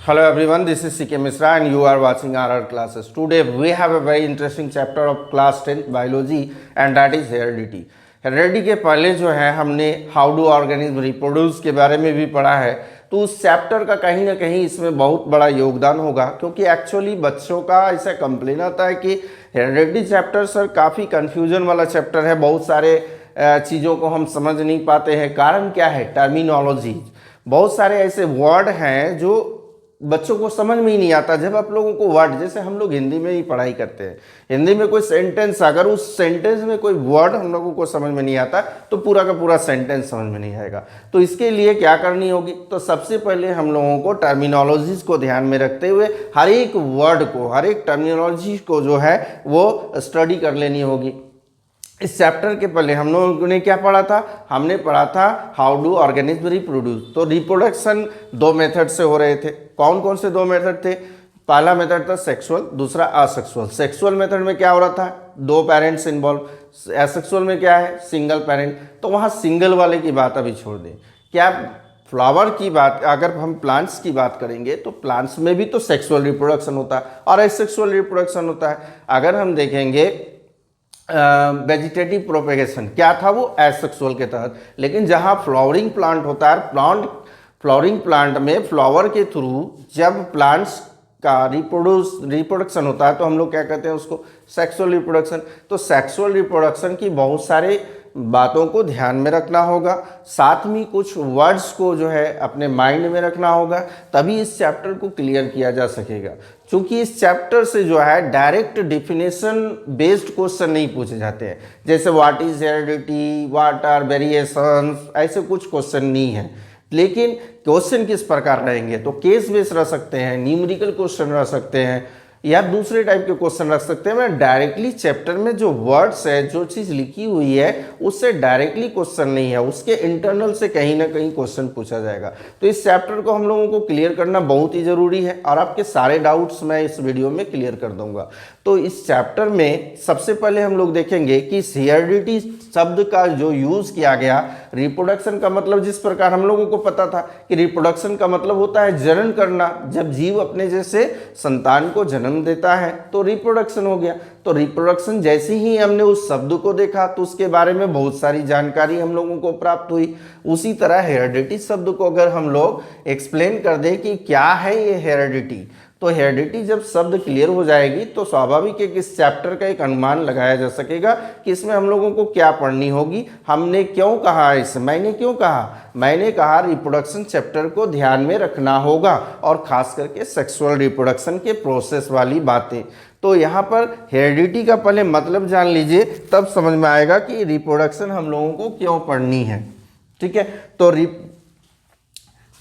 Hello everyone, this is CK Misra and you are watching RR classes. Today we have a very interesting chapter of class 10th biology and that is heredity. Heredity के पहले जो है हमने how do organism reproduce के बारे में भी पढ़ा है, तो उस चैप्टर का कहीं ना कहीं इसमें बहुत बड़ा योगदान होगा, क्योंकि एक्चुअली बच्चों का ऐसा कंप्लेन आता है कि हेरेडिटी चैप्टर सर काफ़ी कन्फ्यूजन वाला चैप्टर है, बहुत सारे चीज़ों को हम समझ नहीं पाते हैं। कारण क्या है? टर्मिनोलॉजी। बहुत सारे ऐसे वर्ड हैं जो बच्चों को समझ में ही नहीं आता। जब आप लोगों को वर्ड, जैसे हम लोग हिंदी में ही पढ़ाई करते हैं, हिंदी में कोई सेंटेंस, अगर उस सेंटेंस में कोई वर्ड हम लोगों को समझ में नहीं आता तो पूरा का पूरा सेंटेंस समझ में नहीं आएगा। तो इसके लिए क्या करनी होगी? तो सबसे पहले हम लोगों को टर्मिनोलॉजीज को ध्यान में रखते हुए हर एक वर्ड को, हर एक टर्मिनोलॉजी को जो है वो स्टडी कर लेनी होगी। इस चैप्टर के पहले हम लोगों ने क्या पढ़ा था? हमने पढ़ा था हाउ डू ऑर्गेनिज्म रिप्रोड्यूस। तो रिप्रोडक्शन दो मेथड से हो रहे थे। कौन कौन से दो मेथड थे? पहला मेथड था सेक्सुअल, दूसरा असेक्सुअल। सेक्सुअल मेथड में क्या हो रहा था? दो पेरेंट्स इन्वॉल्व। एसेक्सुअल में क्या है? Single parent. तो वहाँ सिंगल वाले की बात अभी छोड़ दें। क्या फ्लावर की बात, अगर हम प्लांट्स की बात करेंगे तो प्लांट्स में भी तो सेक्सुअल रिप्रोडक्शन होता है और एसेक्सुअल रिप्रोडक्शन होता है। अगर हम देखेंगे वेजिटेटिव प्रोपेगेशन, क्या था वो? एसेक्सुअल के तहत। लेकिन जहाँ फ्लावरिंग प्लांट होता है, फ्लावरिंग प्लांट में फ्लावर के थ्रू जब प्लांट्स का रिप्रोडक्शन होता है तो हम लोग क्या कहते हैं उसको? Sexual reproduction. तो सेक्सुअल रिप्रोडक्शन की बहुत सारे बातों को ध्यान में रखना होगा, साथ में कुछ वर्ड्स को जो है अपने माइंड में रखना होगा, तभी इस चैप्टर को क्लियर किया जा सकेगा। क्योंकि इस चैप्टर से जो है डायरेक्ट डिफिनेशन बेस्ड क्वेश्चन नहीं पूछे जाते हैं, जैसे what is heredity, what are variations, ऐसे कुछ क्वेश्चन नहीं है। लेकिन क्वेश्चन किस प्रकार रहेंगे? तो केस बेस्ड रह सकते हैं, न्यूमेरिकल क्वेश्चन रह सकते हैं, या दूसरे टाइप के क्वेश्चन रख सकते हैं। मैं डायरेक्टली चैप्टर में जो वर्ड्स है, जो चीज़ लिखी हुई है, उससे डायरेक्टली क्वेश्चन नहीं है, उसके इंटरनल से कहीं ना कहीं क्वेश्चन पूछा जाएगा। तो इस चैप्टर को हम लोगों को क्लियर करना बहुत ही ज़रूरी है और आपके सारे डाउट्स मैं इस वीडियो में क्लियर कर दूंगा। तो इस चैप्टर में सबसे पहले हम लोग देखेंगे कि हेरेडिटी शब्द का जो यूज़ किया गया, रिप्रोडक्शन का मतलब, जिस प्रकार हम लोगों को पता था कि रिप्रोडक्शन का मतलब होता है जनन करना, जब जीव अपने जैसे संतान को जन्म देता है तो रिप्रोडक्शन हो गया। तो रिप्रोडक्शन जैसे ही हमने उस शब्द को देखा तो उसके बारे में बहुत सारी जानकारी हम लोगों को प्राप्त हुई। उसी तरह हेरेडिटी शब्द को अगर हम लोग एक्सप्लेन कर दें कि क्या है ये हेरेडिटी, तो हेरेडिटी जब शब्द क्लियर हो जाएगी तो स्वाभाविक है कि इस चैप्टर का एक अनुमान लगाया जा सकेगा कि इसमें हम लोगों को क्या पढ़नी होगी। हमने क्यों कहा इसे? मैंने क्यों कहा? मैंने कहा रिप्रोडक्शन चैप्टर को ध्यान में रखना होगा और खास करके सेक्सुअल रिप्रोडक्शन के प्रोसेस वाली बातें। तो यहाँ पर हेरेडिटी का पहले मतलब जान लीजिए, तब समझ में आएगा कि रिप्रोडक्शन हम लोगों को क्यों पढ़नी है। ठीक है, तो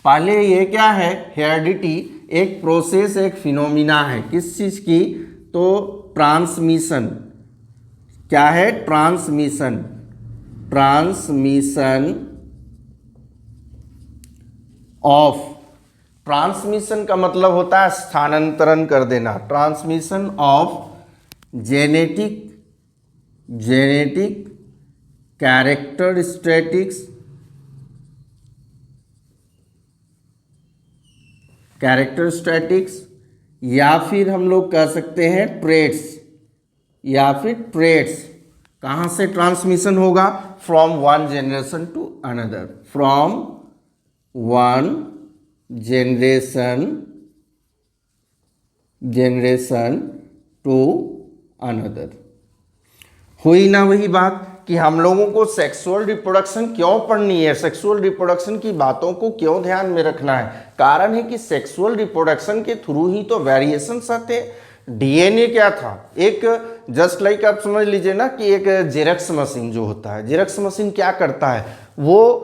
पहले ये क्या है? हेरेडिटी एक प्रोसेस, एक फिनोमिना है। किस चीज़ की? तो ट्रांसमिशन। क्या है? ट्रांसमिशन। Transmission of. ट्रांसमिशन का मतलब होता है स्थानांतरण कर देना। ट्रांसमिशन ऑफ जेनेटिक कैरेक्टरिस्टिक्स या फिर हम लोग कह सकते हैं ट्रेट्स, या फिर ट्रेट्स। कहाँ से ट्रांसमिशन होगा? From one generation to another. From one generation to another. हुई ना वही बात कि हम लोगों को सेक्सुअल रिप्रोडक्शन क्यों पढ़नी है, सेक्सुअल रिप्रोडक्शन की बातों को क्यों ध्यान में रखना है? कारण है कि सेक्सुअल रिप्रोडक्शन के थ्रू ही तो वेरिएशंस आते हैं। डीएनए क्या था? एक जस्ट लाइक आप समझ लीजिए ना कि एक जेरक्स मशीन जो होता है, जेरक्स मशीन क्या करता है? वो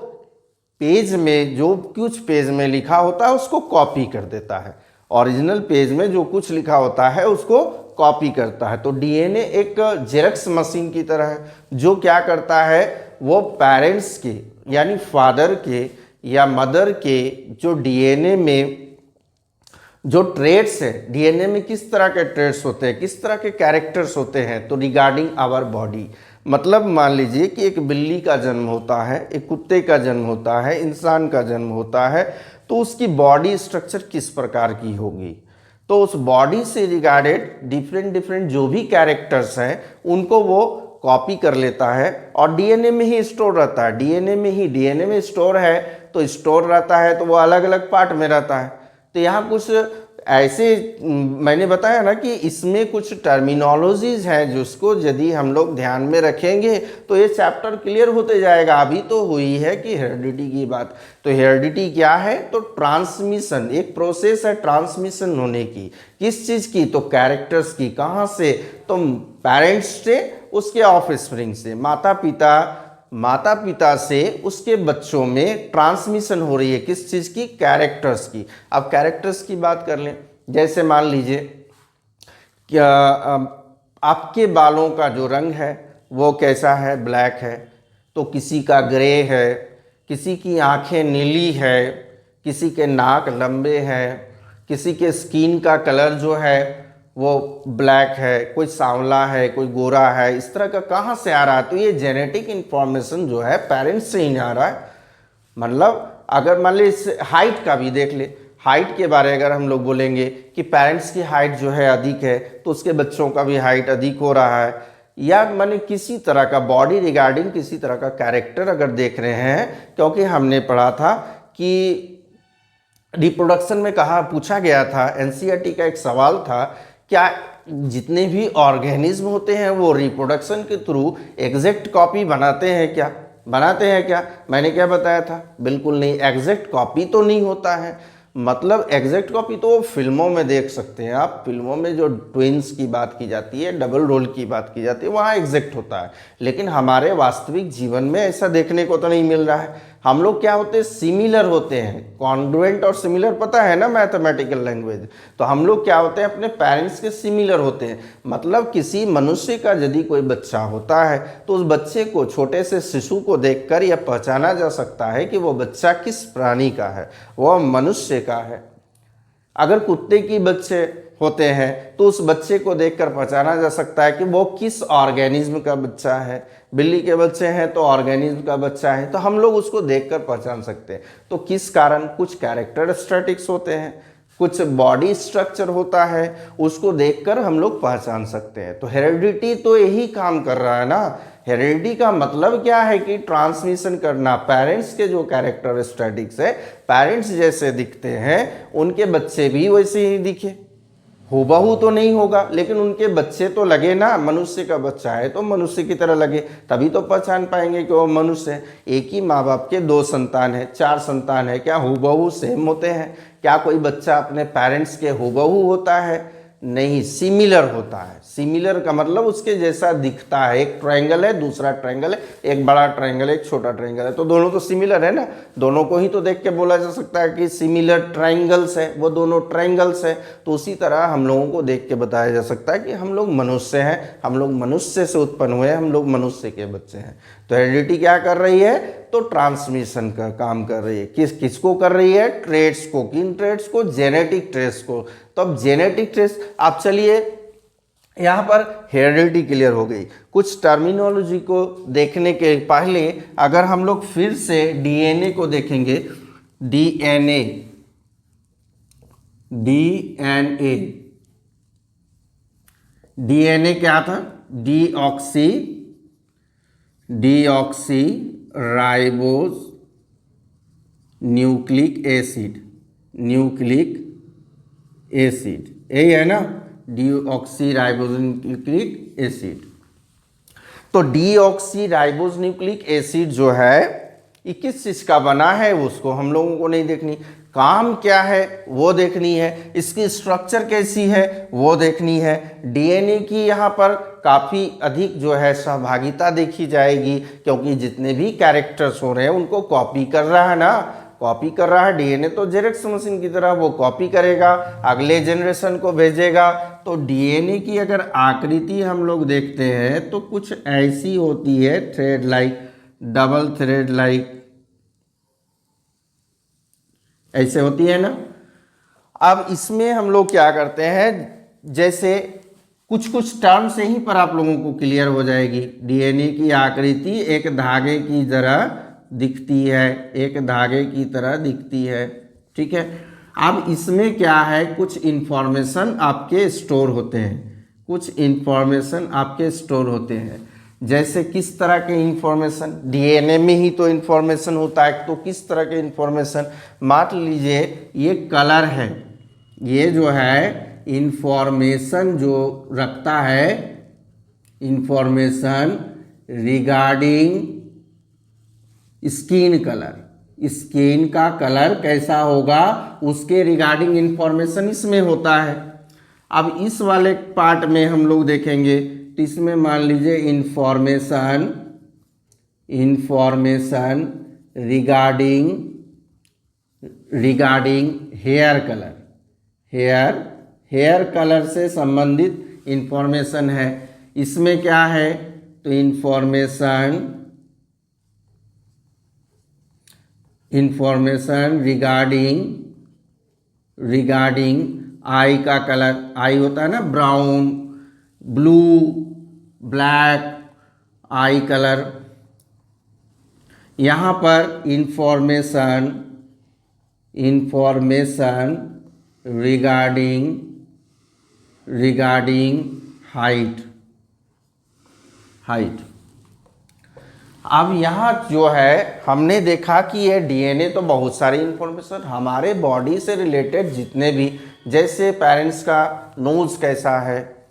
पेज में जो कुछ पेज में लिखा होता है उसको कॉपी कर देता है, ओरिजिनल पेज में जो कुछ लिखा होता है उसको कॉपी करता है। तो डीएनए एक जेरक्स मशीन की तरह है, जो क्या करता है? वो पेरेंट्स के, यानी फादर के या मदर के जो डीएनए में जो ट्रेट्स है, डीएनए में किस तरह के ट्रेट्स होते हैं, किस तरह के कैरेक्टर्स होते हैं, तो रिगार्डिंग आवर बॉडी। मतलब मान लीजिए कि एक बिल्ली का जन्म होता है, एक कुत्ते का जन्म होता है, इंसान का जन्म होता है, तो उसकी बॉडी स्ट्रक्चर किस प्रकार की होगी। तो उस बॉडी से रिगार्डेड डिफरेंट डिफरेंट जो भी कैरेक्टर्स हैं उनको वो कॉपी कर लेता है और डीएनए में ही स्टोर रहता है। डीएनए में स्टोर है तो स्टोर रहता है तो वो अलग अलग पार्ट में रहता है। तो यहाँ कुछ ऐसे मैंने बताया ना कि इसमें कुछ टर्मिनोलॉजीज हैं जिसको यदि हम लोग ध्यान में रखेंगे तो ये चैप्टर क्लियर होते जाएगा। अभी तो हुई है कि हेरिडिटी की बात, तो हेरिडिटी क्या है, तो ट्रांसमिशन, एक प्रोसेस है ट्रांसमिशन होने की। किस चीज़ की, तो कैरेक्टर्स की। कहाँ से, तो पेरेंट्स से, उसके ऑफस्प्रिंग से, माता पिता से उसके बच्चों में ट्रांसमिशन हो रही है। किस चीज़ की, कैरेक्टर्स की। अब कैरेक्टर्स की बात कर लें, जैसे मान लीजिए क्या आपके बालों का जो रंग है वो कैसा है, ब्लैक है, तो किसी का ग्रे है, किसी की आंखें नीली है, किसी के नाक लंबे हैं, किसी के स्किन का कलर जो है वो ब्लैक है, कोई सांवला है, कोई गोरा है। इस तरह का कहाँ से आ रहा है, तो ये जेनेटिक इंफॉर्मेशन जो है पेरेंट्स से ही आ रहा है। मतलब अगर मान ली इस हाइट का भी देख ले, हाइट के बारे अगर हम लोग बोलेंगे कि पेरेंट्स की हाइट जो है अधिक है तो उसके बच्चों का भी हाइट अधिक हो रहा है। या माने किसी तरह का बॉडी रिगार्डिंग किसी तरह का कैरेक्टर अगर देख रहे हैं, क्योंकि हमने पढ़ा था कि रिप्रोडक्शन में कहा पूछा गया था, एनसीईआरटी का एक सवाल था, क्या जितने भी ऑर्गेनिज्म होते हैं वो रिप्रोडक्शन के थ्रू एग्जैक्ट कॉपी बनाते हैं क्या? मैंने क्या बताया था, बिल्कुल नहीं, एग्जैक्ट कॉपी तो नहीं होता है। मतलब एग्जैक्ट कॉपी तो फिल्मों में देख सकते हैं आप, फिल्मों में जो ट्विंस की बात की जाती है, डबल रोल की बात की जाती है, वहाँ एग्जैक्ट होता है। लेकिन हमारे वास्तविक जीवन में ऐसा देखने को तो नहीं मिल रहा है। हम लोग क्या होते हैं, सिमिलर होते हैं। कॉन्ग्रुएंट और सिमिलर पता है ना मैथमेटिकल लैंग्वेज, तो हम लोग क्या होते हैं, अपने पेरेंट्स के सिमिलर होते हैं। मतलब किसी मनुष्य का यदि कोई बच्चा होता है तो उस बच्चे को, छोटे से शिशु को देखकर यह पहचाना जा सकता है कि वो बच्चा किस प्राणी का है, वह मनुष्य का है। अगर कुत्ते की बच्चे होते हैं तो उस बच्चे को देखकर पहचाना जा सकता है कि वो किस ऑर्गेनिज्म का बच्चा है। बिल्ली के बच्चे हैं तो ऑर्गेनिज्म का बच्चा है, तो हम लोग उसको देखकर पहचान सकते हैं। तो किस कारण, कुछ कैरेक्टरिस्टिक्स होते हैं, कुछ बॉडी स्ट्रक्चर होता है, उसको देखकर हम लोग पहचान सकते हैं। तो हेरिडिटी तो यही काम कर रहा है ना। हेरिडिटी का मतलब क्या है कि ट्रांसमिशन करना। पेरेंट्स के जो कैरेक्टरिस्टिक्स है, पेरेंट्स जैसे दिखते हैं उनके बच्चे भी वैसे ही दिखे। हूबहू तो नहीं होगा लेकिन उनके बच्चे तो लगे ना, मनुष्य का बच्चा है तो मनुष्य की तरह लगे, तभी तो पहचान पाएंगे कि वो मनुष्य है। एक ही माँ बाप के 2 संतान है, 4 संतान है, क्या हूबहू सेम होते हैं? क्या कोई बच्चा अपने पेरेंट्स के हूबहू होता है? नहीं, सिमिलर होता है। सिमिलर का मतलब उसके जैसा दिखता है। एक ट्रायंगल है, दूसरा ट्रायंगल है, एक बड़ा ट्रायंगल है, एक छोटा ट्रायंगल है, तो दोनों तो सिमिलर है ना। दोनों को ही तो देख के बोला जा सकता है कि सिमिलर ट्रायंगल्स है, वो दोनों ट्रायंगल्स है। तो उसी तरह हम लोगों को देख के बताया जा सकता है कि हम लोग मनुष्य हैं, हम लोग मनुष्य से उत्पन्न हुए हैं, हम लोग मनुष्य के बच्चे हैं। तो हेरिडिटी क्या कर रही है, तो ट्रांसमिशन का काम कर रही है। किसको कर रही है, ट्रेड्स को। किन ट्रेड्स को, जेनेटिक ट्रेड्स को। तो अब जेनेटिक ट्रेड्स, आप चलिए यहाँ पर हेरिडिटी क्लियर हो गई। कुछ टर्मिनोलॉजी को देखने के पहले अगर हम लोग फिर से डीएनए को देखेंगे, डीएनए क्या था, डीऑक्सी राइबोज न्यूक्लिक एसिड, यही है ना, डीऑक्सी राइबोज न्यूक्लिक एसिड। तो डीऑक्सी राइबोज न्यूक्लिक एसिड जो है ये किस चीज का बना है उसको हम लोगों को नहीं देखनी, काम क्या है वो देखनी है, इसकी स्ट्रक्चर कैसी है वो देखनी है। डीएनए की यहाँ पर काफ़ी अधिक जो है सहभागिता देखी जाएगी, क्योंकि जितने भी कैरेक्टर्स हो रहे हैं उनको कॉपी कर रहा है ना, कॉपी कर रहा है। डीएनए तो जेरेक्स मशीन की तरह वो कॉपी करेगा, अगले जनरेशन को भेजेगा। तो डीएनए की अगर आकृति हम लोग देखते हैं तो कुछ ऐसी होती है, thread like, double thread like, ऐसे होती है ना। अब इसमें हम लोग क्या करते हैं, जैसे कुछ टर्म्स यहीं पर आप लोगों को क्लियर हो जाएगी। डीएनए की आकृति एक धागे की तरह दिखती है, एक धागे की तरह दिखती है। ठीक है। अब इसमें क्या है, कुछ इंफॉर्मेशन आपके स्टोर होते हैं, कुछ इंफॉर्मेशन आपके स्टोर होते हैं। जैसे किस तरह के इंफॉर्मेशन, डीएनए में ही तो इंफॉर्मेशन होता है, तो किस तरह के इंफॉर्मेशन, मान लीजिए ये कलर है, ये जो है इंफॉर्मेशन जो रखता है, information regarding skin colour, skin का कलर कैसा होगा उसके रिगार्डिंग इंफॉर्मेशन इसमें होता है। अब इस वाले पार्ट में हम लोग देखेंगे तो इसमें मान लीजिए information regarding hair colour, hair colour से संबंधित इंफॉर्मेशन है। इसमें क्या है, तो इंफॉर्मेशन रिगार्डिंग आई का कलर, आई होता है ना ब्राउन, ब्लू, ब्लैक, आई कलर। यहाँ पर इंफॉर्मेशन रिगार्डिंग हाइट। अब यहाँ जो है हमने देखा कि ये डीएनए तो बहुत सारी इंफॉर्मेशन हमारे बॉडी से रिलेटेड जितने भी, जैसे पेरेंट्स का नोज़ कैसा है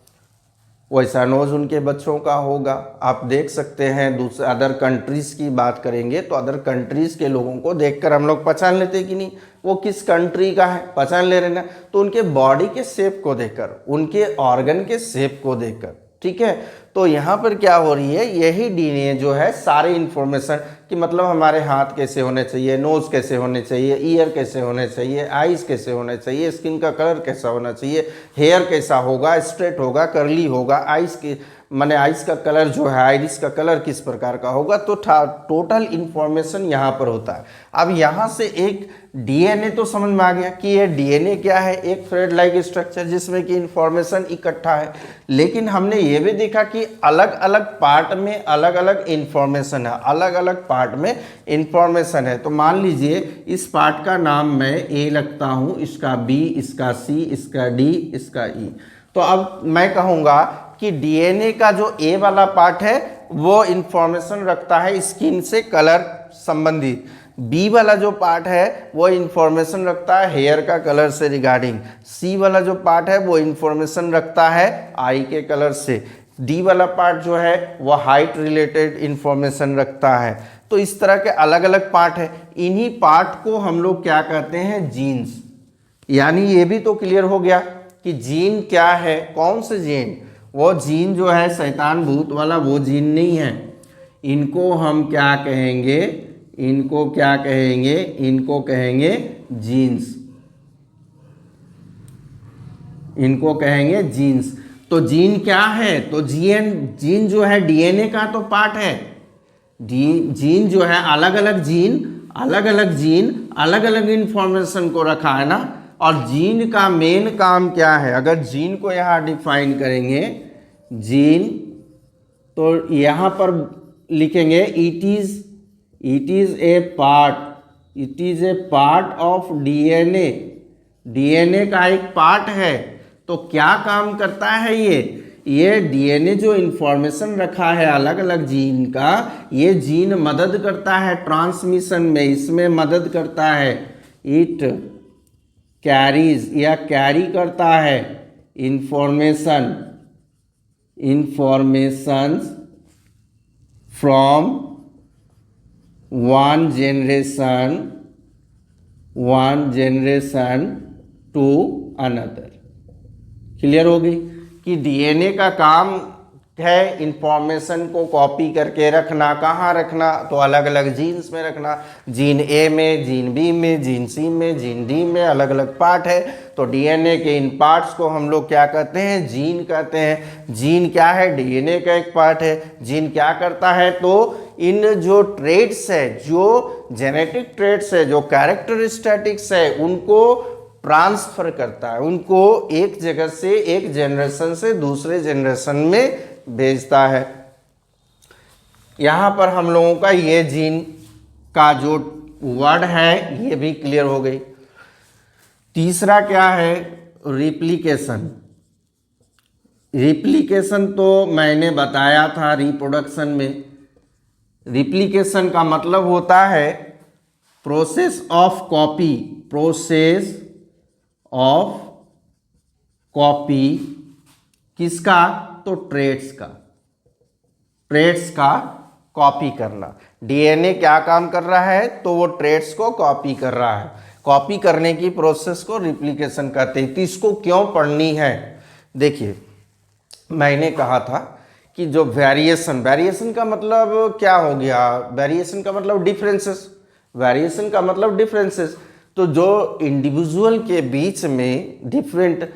वैसा नोज़ उनके बच्चों का होगा। आप देख सकते हैं, दूसरे अदर कंट्रीज़ की बात करेंगे तो अदर कंट्रीज़ के लोगों को देखकर हम लोग पहचान लेते कि नहीं वो किस कंट्री का है, पहचान ले रहे ना, तो उनके बॉडी के शेप को देखकर, उनके ऑर्गन के शेप को देखकर, ठीक है। तो यहाँ पर क्या हो रही है, यही डीएनए जो है सारे इंफॉर्मेशन कि मतलब हमारे हाथ कैसे होने चाहिए, नोज़ कैसे होने चाहिए, ईयर कैसे होने चाहिए, आइज़ कैसे होने चाहिए, स्किन का कलर कैसा होना चाहिए, हेयर कैसा होगा, स्ट्रेट होगा, कर्ली होगा, आइज़ की माने आइज़ का कलर जो है, आइरिस का कलर किस प्रकार का होगा, तो टोटल इंफॉर्मेशन यहाँ पर होता है। अब यहाँ से एक डीएनए तो समझ में आ गया कि ये डीएनए क्या है, एक थ्रेड लाइक स्ट्रक्चर जिसमें कि इंफॉर्मेशन इकट्ठा है। लेकिन हमने ये भी देखा कि अलग अलग पार्ट में अलग अलग इंफॉर्मेशन है, अलग अलग पार्ट में इंफॉर्मेशन है। तो मान लीजिए इस पार्ट का नाम मैं ए लगता हूँ, इसका बी, इसका सी, इसका डी, इसका ई। तो अब मैं कहूँगा कि डीएनए का जो ए वाला पार्ट है वो इंफॉर्मेशन रखता है स्किन से कलर संबंधित, बी वाला जो पार्ट है वो इंफॉर्मेशन रखता है हेयर का कलर से रिगार्डिंग, सी वाला जो पार्ट है वो इंफॉर्मेशन रखता है आई के कलर से, डी वाला पार्ट जो है वो हाइट रिलेटेड इंफॉर्मेशन रखता है। तो इस तरह के अलग अलग पार्ट है। इन्हीं पार्ट को हम लोग क्या कहते हैं, जीन्स। यानी ये भी तो क्लियर हो गया कि जीन क्या है, कौन से जीन, वो जीन जो है शैतान भूत वाला वो जीन नहीं है। इनको हम क्या कहेंगे, इनको क्या कहेंगे, इनको कहेंगे जीन्स, इनको कहेंगे जीन्स। तो जीन क्या है, तो जीन जो है डीएनए का तो पार्ट है। जीन जो है अलग अलग जीन अलग अलग इंफॉर्मेशन को रखा है ना। और जीन का मेन काम क्या है, अगर जीन को यहाँ डिफाइन करेंगे, जीन तो यहाँ पर लिखेंगे it is a part of DNA. DNA का एक पार्ट है। तो क्या काम करता है ये डीएनए जो इंफॉर्मेशन रखा है अलग अलग जीन का, ये जीन मदद करता है ट्रांसमिशन में, इसमें मदद करता है। इट कैरीज या कैरी करता है information from one generation to another. Clear हो गई कि डीएनए का काम है इंफॉर्मेशन को कॉपी करके रखना। कहाँ रखना, तो अलग अलग जीन्स में रखना, जीन ए में, जीन बी में, जीन सी में, जीन डी में, अलग अलग पार्ट है। तो डीएनए के इन पार्ट्स को हम लोग क्या कहते हैं, जीन कहते हैं। जीन क्या है, डीएनए का एक पार्ट है। जीन क्या करता है, तो इन जो ट्रेड्स है, जो जेनेटिक ट्रेड्स है, जो कैरेक्टरिस्टिक्स है, उनको ट्रांसफर करता है, उनको एक जगह से, एक जनरेशन से दूसरे जनरेशन में भेजता है। यहाँ पर हम लोगों का ये जीन का जो वर्ड है ये भी क्लियर हो गई। तीसरा क्या है, रिप्लिकेशन। रिप्लिकेशन तो मैंने बताया था रिप्रोडक्शन में। रिप्लिकेशन का मतलब होता है process of copy, process of copy किसका, तो ट्रेड्स का, ट्रेड्स का कॉपी करना। डीएनए क्या काम कर रहा है, तो वो ट्रेड्स को कॉपी कर रहा है। कॉपी करने की प्रोसेस को रिप्लिकेशन कहते हैं। तो इसको क्यों पढ़नी है, देखिए मैंने कहा था कि जो वेरिएशन, वेरिएशन का मतलब क्या हो गया, वेरिएशन का मतलब डिफरेंसेस, वेरिएशन का मतलब डिफरेंसेस। तो जो इंडिविजुअल के बीच में डिफरेंट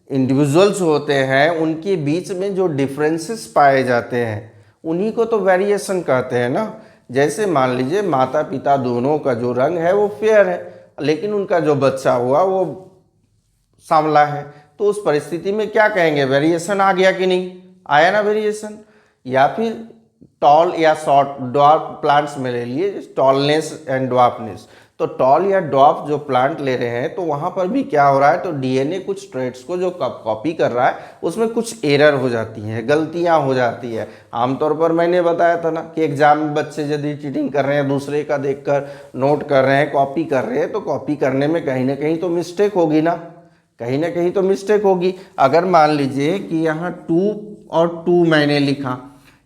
इंडिविजुअल्स होते हैं, उनके बीच में जो डिफरेंसेस पाए जाते हैं उन्हीं को तो वेरिएशन कहते हैं ना। जैसे मान लीजिए माता पिता दोनों का जो रंग है वो फेयर है, लेकिन उनका जो बच्चा हुआ वो सांवला है, तो उस परिस्थिति में क्या कहेंगे, वेरिएशन आ गया कि नहीं, आया ना वेरिएशन। या फिर टॉल या शॉर्ट, ड्वार्फ प्लांट्स में ले लिए, टॉलनेस एंड ड्वार्फनेस। तो टॉल या ड्वार्फ जो प्लांट ले रहे हैं, तो वहां पर भी क्या हो रहा है, तो डीएनए कुछ ट्रेड्स को जो कॉपी कर रहा है उसमें कुछ एरर हो जाती हैं, गलतियां हो जाती है। आमतौर पर मैंने बताया था ना कि एग्जाम में बच्चे यदि चीटिंग कर रहे हैं, दूसरे का देखकर नोट कर रहे हैं, कॉपी कर रहे हैं, तो कॉपी करने में कहीं ना कहीं तो मिस्टेक होगी ना, कहीं ना कहीं तो मिस्टेक होगी। अगर मान लीजिए कि यहाँ 2 और 2 मैंने लिखा,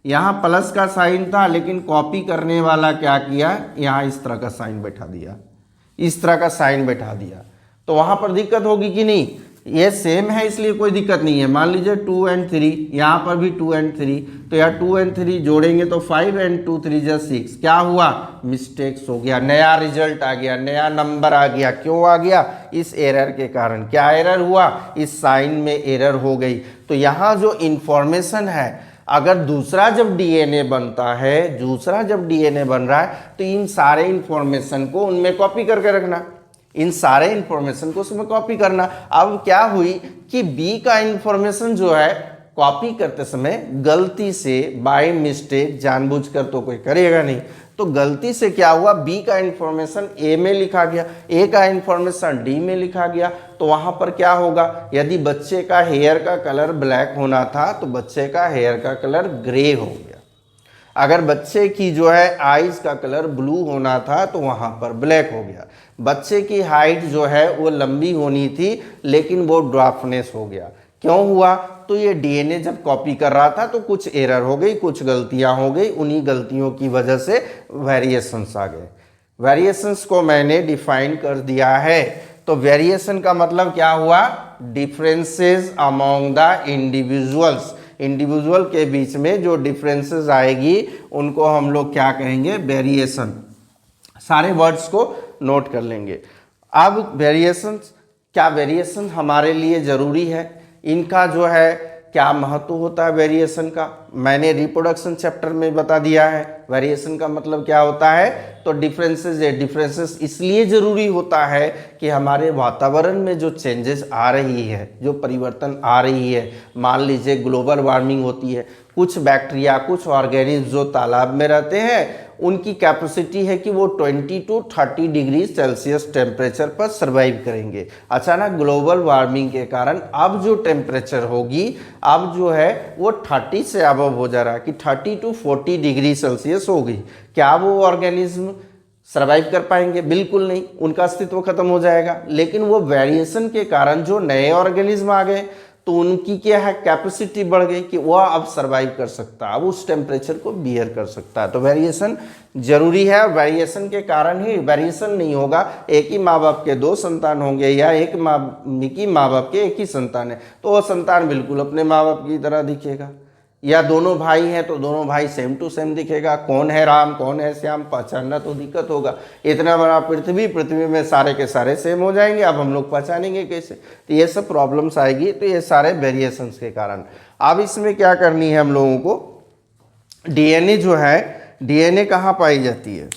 यहाँ प्लस का साइन था, लेकिन कॉपी करने वाला क्या किया, यहाँ इस तरह का साइन बैठा दिया, इस तरह का साइन बैठा दिया, तो वहाँ पर दिक्कत होगी कि नहीं। ये सेम है इसलिए कोई दिक्कत नहीं है। मान लीजिए 2 and 3, यहाँ पर भी 2 and 3, तो यहाँ 2 and 3 जोड़ेंगे तो 5 and 2 3 जा 6, क्या हुआ, मिस्टेक्स हो गया, नया रिजल्ट आ गया, नया नंबर आ गया। क्यों आ गया, इस एरर के कारण। क्या एरर हुआ, इस साइन में एरर हो गई। तो यहाँ जो इंफॉर्मेशन है, अगर दूसरा जब डीएनए बनता है, दूसरा जब डीएनए बन रहा है, तो इन सारे इंफॉर्मेशन को उनमें कॉपी करके रखना, इन सारे इंफॉर्मेशन को उसमें कॉपी करना। अब क्या हुई कि बी का इंफॉर्मेशन जो है कॉपी करते समय गलती से, बाय मिस्टेक, जानबूझकर तो कोई करेगा नहीं, तो गलती से क्या हुआ, बी का इंफॉर्मेशन ए में लिखा गया, ए का इंफॉर्मेशन डी में लिखा गया। तो वहां पर क्या होगा, यदि बच्चे का हेयर का कलर ब्लैक होना था तो बच्चे का हेयर का कलर ग्रे हो गया। अगर बच्चे की जो है आईज का कलर ब्लू होना था तो वहां पर ब्लैक हो गया। बच्चे की हाइट जो है वो लंबी होनी थी, लेकिन वो ड्वार्फनेस हो गया। क्यों हुआ, तो ये डीएनए जब कॉपी कर रहा था तो कुछ एरर हो गई, कुछ गलतियां हो गई, उन्हीं गलतियों की वजह से वेरिएशंस आ गए। वेरिएशंस को मैंने डिफाइन कर दिया है। तो वेरिएशन का मतलब क्या हुआ, differences among the individuals, individual के बीच में जो डिफरेंसेस आएगी उनको हम लोग क्या कहेंगे, वेरिएशन। सारे वर्ड्स को नोट कर लेंगे। अब वेरिएशंस, क्या वेरिएशन हमारे लिए ज़रूरी है, इनका जो है क्या महत्व होता है वेरिएशन का, मैंने रिप्रोडक्शन चैप्टर में बता दिया है। वेरिएशन का मतलब क्या होता है, तो डिफरेंसेस है। डिफरेंसेस इसलिए ज़रूरी होता है कि हमारे वातावरण में जो चेंजेस आ रही है, जो परिवर्तन आ रही है, मान लीजिए ग्लोबल वार्मिंग होती है, कुछ बैक्टीरिया, कुछ ऑर्गेनिज्म जो तालाब में रहते हैं, उनकी कैपेसिटी है कि वो 20 to 30 डिग्री सेल्सियस टेम्परेचर पर सर्वाइव करेंगे। अचानक ग्लोबल वार्मिंग के कारण अब जो टेम्परेचर होगी, अब जो है वो 30 से अबव हो जा रहा है कि 30 to 40 डिग्री सेल्सियस हो गई। क्या वो ऑर्गेनिज्म सर्वाइव कर पाएंगे, बिल्कुल नहीं, उनका अस्तित्व खत्म हो जाएगा। लेकिन वो वेरिएशन के कारण जो नए ऑर्गेनिज्म आ गए, तो उनकी क्या है, कैपेसिटी बढ़ गई कि वह अब सर्वाइव कर सकता है, अब उस टेम्परेचर को बियर कर सकता है। तो वेरिएशन जरूरी है। वेरिएशन के कारण ही, वेरिएशन नहीं होगा, एक ही माँ बाप के 2 संतान होंगे या एक माँ बाप के एक ही संतान है, तो वह संतान बिल्कुल अपने माँ बाप की तरह दिखेगा। या दोनों भाई हैं तो दोनों भाई सेम टू सेम दिखेगा। कौन है राम, कौन है श्याम, पहचानना तो दिक्कत होगा। इतना बड़ा पृथ्वी में सारे के सारे सेम हो जाएंगे, अब हम लोग पहचानेंगे कैसे, तो ये सब प्रॉब्लम्स आएगी। तो ये सारे वेरिएशंस के कारण। अब इसमें क्या करनी है हम लोगों को, डीएनए जो है, डीएनए कहाँ पाई जाती है,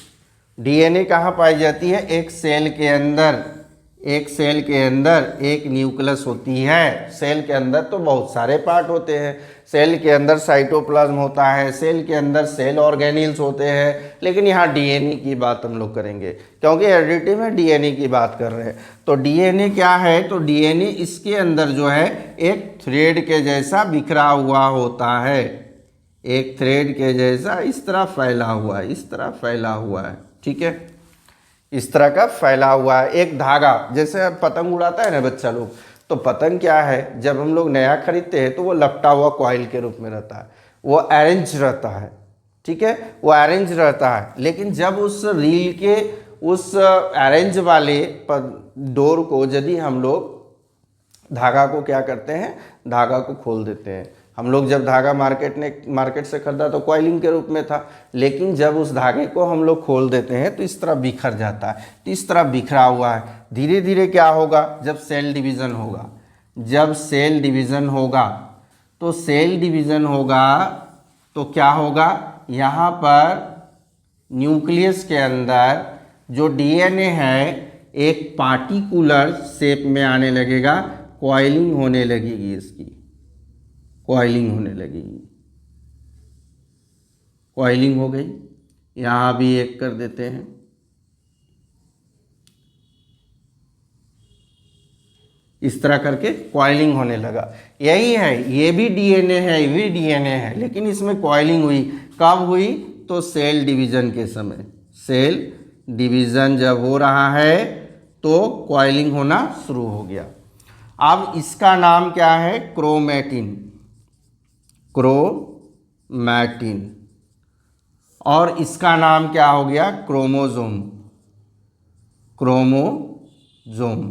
डीएनए कहाँ पाई जाती है, एक सेल के अंदर, एक सेल के अंदर एक न्यूक्लियस होती है। सेल के अंदर तो बहुत सारे पार्ट होते हैं। सेल के अंदर साइटोप्लाज्म होता है, सेल के अंदर सेल ऑर्गेनील्स होते हैं, लेकिन यहाँ डीएनए की बात हम लोग करेंगे क्योंकि एडिटिव में डीएनए की बात कर रहे हैं। तो डीएनए क्या है, तो डीएनए इसके अंदर जो है एक थ्रेड के जैसा बिखरा हुआ होता है, एक थ्रेड के जैसा इस तरह फैला हुआ है, इस तरह फैला हुआ है, ठीक है, इस तरह का फैला हुआ है। एक धागा, जैसे पतंग उड़ाता है ना बच्चा लोग, तो पतंग क्या है, जब हम लोग नया खरीदते हैं तो वो लपटा हुआ कॉइल के रूप में रहता है, वो अरेंज रहता है, ठीक है, वो अरेंज रहता है। लेकिन जब उस रील के उस अरेंज वाले डोर को यदि हम लोग धागा को क्या करते हैं, धागा को खोल देते हैं। हम लोग जब धागा मार्केट से खरीदा तो कॉइलिंग के रूप में था, लेकिन जब उस धागे को हम लोग खोल देते हैं तो इस तरह बिखर जाता है, तो इस तरह बिखरा हुआ है। धीरे धीरे क्या होगा, जब सेल डिवीज़न होगा, जब सेल डिवीज़न होगा तो सेल डिवीज़न होगा तो क्या होगा, यहाँ पर न्यूक्लियस के अंदर जो डीएनए है एक पार्टिकुलर शेप में आने लगेगा, कॉइलिंग होने लगेगी, इसकी कॉइलिंग होने लगेगी, कॉइलिंग हो गई। यहाँ भी एक कर देते हैं, इस तरह करके कॉइलिंग होने लगा। यही है, ये भी डीएनए है, ये भी डीएनए है, लेकिन इसमें कॉइलिंग हुई कब हुई, तो सेल डिवीज़न के समय। सेल डिवीज़न जब हो रहा है तो कॉइलिंग होना शुरू हो गया। अब इसका नाम क्या है, क्रोमैटिन, क्रोमैटिन, और इसका नाम क्या हो गया, क्रोमोसोम, क्रोमोसोम।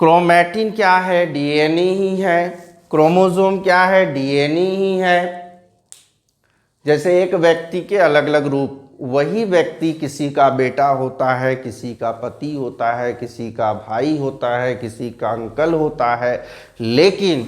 क्रोमैटिन क्या है, डीएनए ही है। क्रोमोसोम क्या है, डीएनए ही है। जैसे एक व्यक्ति के अलग अलग रूप, वही व्यक्ति किसी का बेटा होता है, किसी का पति होता है, किसी का भाई होता है, किसी का अंकल होता है, लेकिन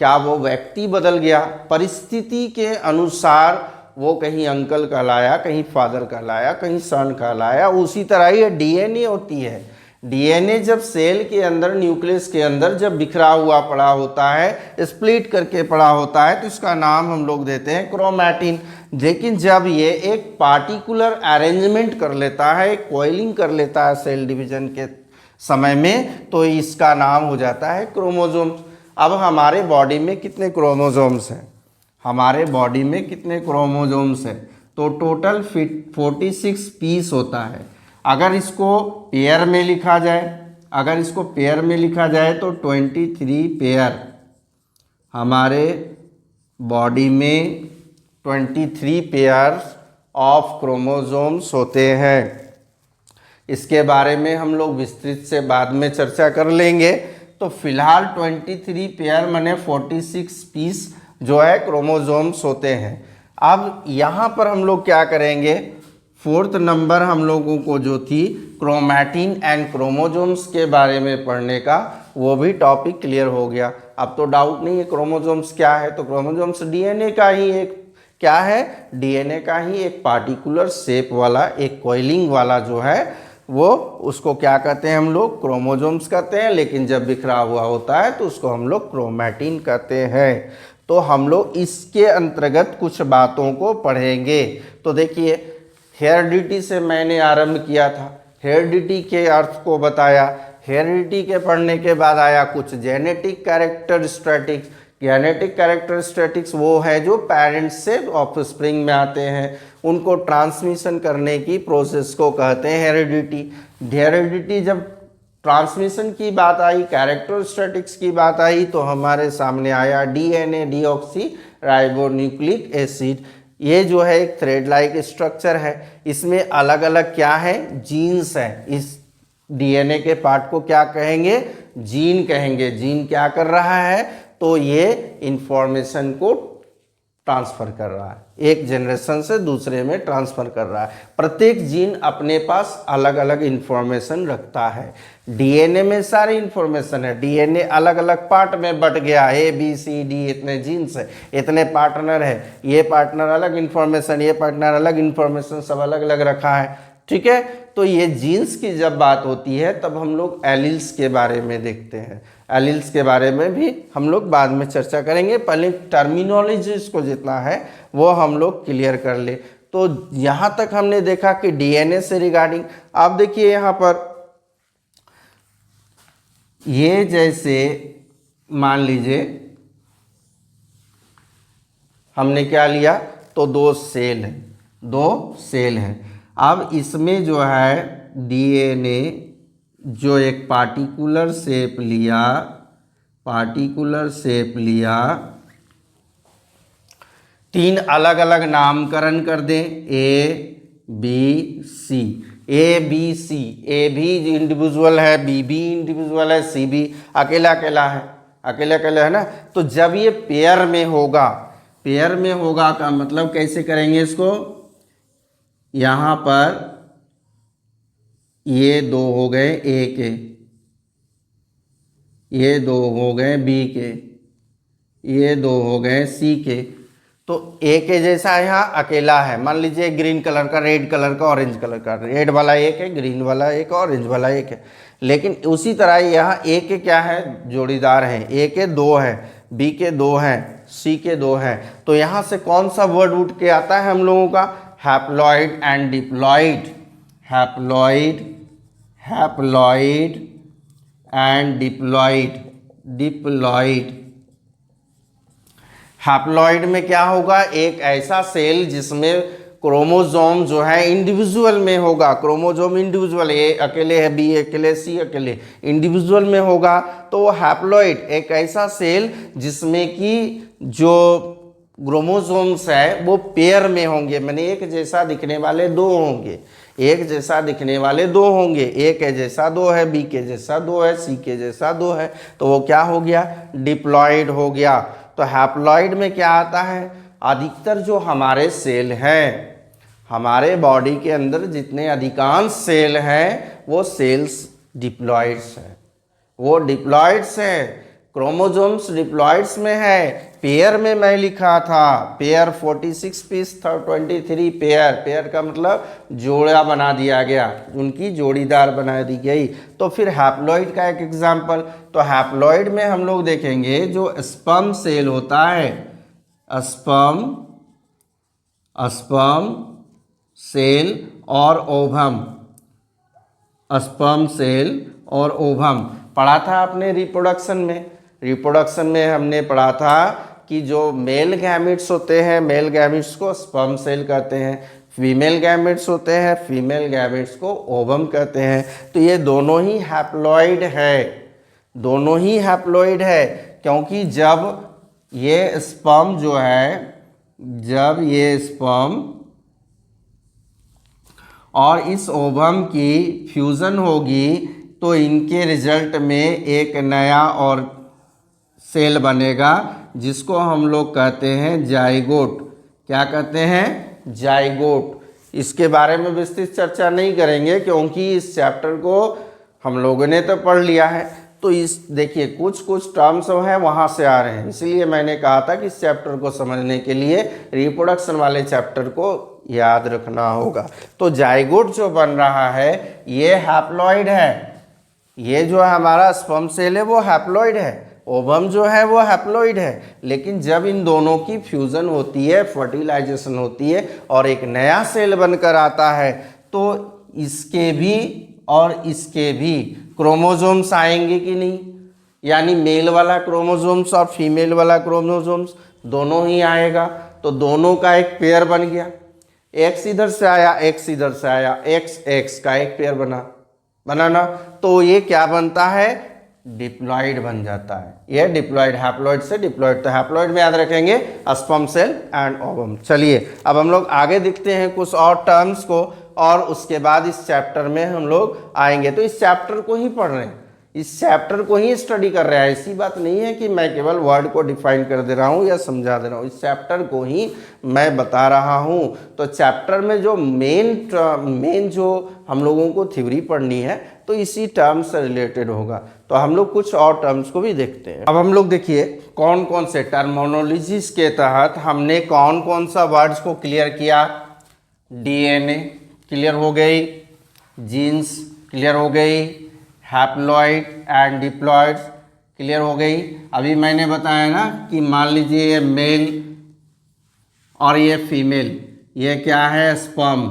क्या वो व्यक्ति बदल गया, परिस्थिति के अनुसार वो कहीं अंकल कहलाया, कहीं फादर कहलाया, कहीं सन कहलाया। उसी तरह ही डीएनए होती है। डीएनए जब सेल के अंदर, न्यूक्लियस के अंदर जब बिखरा हुआ पड़ा होता है, स्प्लिट करके पड़ा होता है, तो इसका नाम हम लोग देते हैं क्रोमैटिन। लेकिन जब ये एक पार्टिकुलर अरेंजमेंट कर लेता है, कॉइलिंग कर लेता है सेल डिवीजन के समय में, तो इसका नाम हो जाता है क्रोमोसोम। अब हमारे बॉडी में कितने क्रोमोसोम्स हैं, हमारे बॉडी में कितने क्रोमोसोम्स हैं, तो टोटल 46 पीस होता है। अगर इसको पेयर में लिखा जाए, अगर इसको पेयर में लिखा जाए तो 23 पेयर हमारे बॉडी में 23 पेयर ऑफ क्रोमोसोम्स होते हैं। इसके बारे में हम लोग विस्तृत से बाद में चर्चा कर लेंगे। तो फिलहाल 23 पेयर माने 46 पीस जो है क्रोमोसोम्स होते हैं। अब यहाँ पर हम लोग क्या करेंगे, फोर्थ नंबर हम लोगों को जो थी क्रोमैटिन एंड क्रोमोसोम्स के बारे में पढ़ने का, वो भी टॉपिक क्लियर हो गया। अब तो डाउट नहीं है क्रोमोसोम्स क्या है, तो क्रोमोसोम्स डीएनए का ही एक क्या है, डीएनए का ही एक पार्टिकुलर शेप वाला, एक कॉइलिंग वाला जो है वो, उसको क्या कहते हैं हम लोग, क्रोमोसोम्स कहते हैं। लेकिन जब बिखरा हुआ होता है तो उसको हम लोग क्रोमैटिन कहते हैं। तो हम लोग इसके अंतर्गत कुछ बातों को पढ़ेंगे। तो देखिए, हेरिडिटी से मैंने आरंभ किया था, हेरिडिटी के अर्थ को बताया। हेरिडिटी के पढ़ने के बाद आया कुछ जेनेटिक कैरेक्टरिस्टिक्स। जेनेटिक कैरेक्टरिस्टिक्स वो है जो पेरेंट्स से ऑफस्प्रिंग में आते हैं, उनको ट्रांसमिशन करने की प्रोसेस को कहते हैं हेरिडिटी। हेरिडिटी जब ट्रांसमिशन की बात आई, कैरेक्टरिस्टिक्स की बात आई, तो हमारे सामने आया डीएनए, डीऑक्सी राइबोन्यूक्लिक एसिड। ये जो है एक थ्रेड लाइक स्ट्रक्चर है, इसमें अलग अलग क्या है, जीन्स हैं। इस डीएनए के पार्ट को क्या कहेंगे, जीन कहेंगे। जीन क्या कर रहा है, तो ये इंफॉर्मेशन को ट्रांसफ़र कर रहा है, एक जनरेशन से दूसरे में ट्रांसफ़र कर रहा है। प्रत्येक जीन अपने पास अलग अलग इंफॉर्मेशन रखता है। डीएनए में सारी इंफॉर्मेशन है। डीएनए अलग अलग पार्ट में बट गया, ए बी सी डी, इतने जीन्स है, इतने पार्टनर है, ये पार्टनर अलग इंफॉर्मेशन, ये पार्टनर अलग इंफॉर्मेशन, सब अलग अलग रखा है, ठीक है। तो ये जीन्स की जब बात होती है तब हम लोग एलील्स के बारे में देखते हैं। एलील्स के बारे में भी हम लोग बाद में चर्चा करेंगे, पहले टर्मिनोलॉजी इसको जितना है वो हम लोग क्लियर कर ले। तो यहाँ तक हमने देखा कि डीएनए से रिगार्डिंग। आप देखिए यहाँ पर ये जैसे मान लीजिए हमने क्या लिया, तो दो सेल हैं। अब इसमें जो है डीएनए जो एक पार्टिकुलर शेप लिया, तीन अलग अलग नामकरण कर दें, A B C. A B C, ए भी इंडिविजुअल है, बी भी इंडिविजुअल है, सी भी अकेला अकेला है ना। तो जब ये पेयर में होगा का मतलब कैसे करेंगे इसको, यहाँ पर ये दो हो गए ए के, ये दो हो गए बी के, ये दो हो गए सी के। तो ए के जैसा यहाँ अकेला है, मान लीजिए ग्रीन कलर का, रेड कलर का, ऑरेंज कलर का, रेड वाला एक है, ग्रीन वाला एक, ऑरेंज वाला एक है। लेकिन उसी तरह यहाँ ए के क्या है, जोड़ीदार हैं, ए के दो है, बी के दो हैं, सी के दो हैं। तो यहाँ से कौन सा वर्ड उठ के आता है हम लोगों का, haploid and diploid. Haploid and diploid. Haploid में क्या होगा, एक ऐसा सेल जिसमें क्रोमोसोम जो है इंडिविजुअल में होगा, क्रोमोसोम इंडिविजुअल, ए अकेले है, बी अकेले, सी अकेले, इंडिविजुअल में होगा। तो वो हैप्लॉइड एक ऐसा सेल जिसमें कि जो क्रोमोसोम्स है वो पेयर में होंगे, माने एक जैसा दिखने वाले दो होंगे, ए के जैसा दो है, बी के जैसा दो है, सी के जैसा दो है। तो वो क्या हो गया, डिप्लॉइड हो गया। तो हैप्लॉइड में क्या आता है, अधिकतर जो हमारे सेल हैं, हमारे बॉडी के अंदर जितने अधिकांश सेल हैं वो सेल्स डिप्लॉइड्स हैं, क्रोमोसोम्स डिप्लॉइड्स में है। पेयर में मैं लिखा था, पेयर 46 पीस था, 23 पेयर का मतलब जोड़ा बना दिया गया, उनकी जोड़ीदार बना दी गई। तो फिर हैप्लॉइड का एक एग्जाम्पल, तो हैप्लॉइड में हम लोग देखेंगे जो स्पर्म सेल होता है, स्पर्म सेल और ओवम पढ़ा था आपने रिप्रोडक्शन में हमने पढ़ा था कि जो मेल गैमेट्स होते हैं, मेल गैमेट्स को स्पर्म सेल कहते हैं, फीमेल गैमेट्स होते हैं, फीमेल गैमेट्स को ओवम कहते हैं। तो ये दोनों ही हैप्लॉइड है, क्योंकि जब ये स्पर्म जो है, जब ये स्पर्म और इस ओवम की फ्यूज़न होगी तो इनके रिजल्ट में एक नया और सेल बनेगा जिसको हम लोग कहते हैं जाइगोट। क्या कहते हैं, जाइगोट। इसके बारे में विस्तृत चर्चा नहीं करेंगे क्योंकि इस चैप्टर को हम लोगों ने तो पढ़ लिया है। तो इस देखिए कुछ टर्म्स हैं वहाँ से आ रहे हैं, इसलिए मैंने कहा था कि इस चैप्टर को समझने के लिए रिप्रोडक्शन वाले चैप्टर को याद रखना होगा। तो जाइगोट जो बन रहा है ये हैप्लॉइड है, ये जो हमारा स्पर्म सेल है वो हैप्लॉइड है, ओवम जो है वो हैप्लॉइड है। लेकिन जब इन दोनों की फ्यूज़न होती है, फर्टिलाइजेशन होती है और एक नया सेल बनकर आता है, तो इसके भी और इसके भी क्रोमोसोम्स आएंगे कि नहीं, यानी मेल वाला क्रोमोसोम्स और फीमेल वाला क्रोमोसोम्स दोनों ही आएगा। तो दोनों का एक पेयर बन गया, एक्स इधर से आया, एक्स इधर से आया, एक्स का एक पेयर बनाना, तो ये क्या बनता है, डिप्लॉइड बन जाता है। ये डिप्लॉइड, हैप्लॉइड से डिप्लॉइड। तो हैप्लॉइड में याद रखेंगे स्पर्म सेल एंड ओवम। चलिए अब हम लोग आगे देखते हैं कुछ और टर्म्स को, और उसके बाद इस चैप्टर में हम लोग आएंगे। तो इस चैप्टर को ही पढ़ रहे हैं, इस चैप्टर को ही स्टडी कर रहे हैं। ऐसी बात नहीं है कि मैं केवल वर्ड को डिफाइन कर दे रहा हूँ या समझा दे रहा हूँ, इस चैप्टर को ही मैं बता रहा हूँ। तो चैप्टर में जो मेन जो हम लोगों को थ्योरी पढ़नी है तो इसी टर्म से रिलेटेड होगा। तो हम लोग कुछ और टर्म्स को भी देखते हैं। अब हम लोग देखिए कौन कौन से टर्मिनोलॉजीज के तहत हमने कौन कौन सा वर्ड्स को क्लियर किया। डीएनए क्लियर हो गई, जीन्स क्लियर हो गई, हैप्लॉइड एंड डिप्लॉइड्स क्लियर हो गई। अभी मैंने बताया ना कि मान लीजिए ये मेल और ये फीमेल, ये क्या है स्पर्म,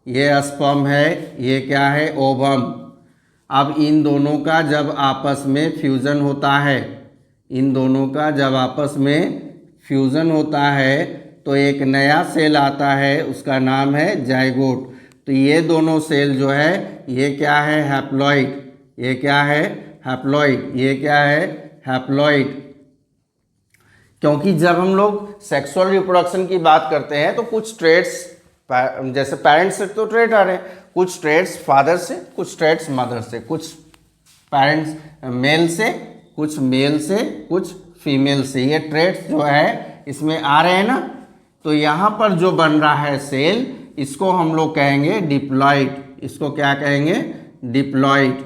ये स्पर्म है, ये क्या है ओवम। अब इन दोनों का जब आपस में फ्यूज़न होता है, इन दोनों का जब आपस में फ्यूज़न होता है तो एक नया सेल आता है, उसका नाम है जाइगोट। तो ये दोनों सेल जो है ये क्या है हैप्लॉइड, ये क्या है हैप्लॉइड, ये क्या है हैप्लॉइड। क्योंकि जब हम लोग सेक्सुअल रिप्रोडक्शन की बात करते हैं तो कुछ ट्रेड्स, जैसे पेरेंट्स से तो ट्रेड आ रहे हैं, कुछ ट्रेड्स फादर से, कुछ ट्रेड्स मदर से, कुछ पेरेंट्स मेल से, कुछ मेल से, कुछ फीमेल से, ये ट्रेड्स जो है इसमें आ रहे हैं ना। तो यहाँ पर जो बन रहा है सेल, इसको हम लोग कहेंगे डिप्लॉइड, इसको क्या कहेंगे डिप्लॉइड।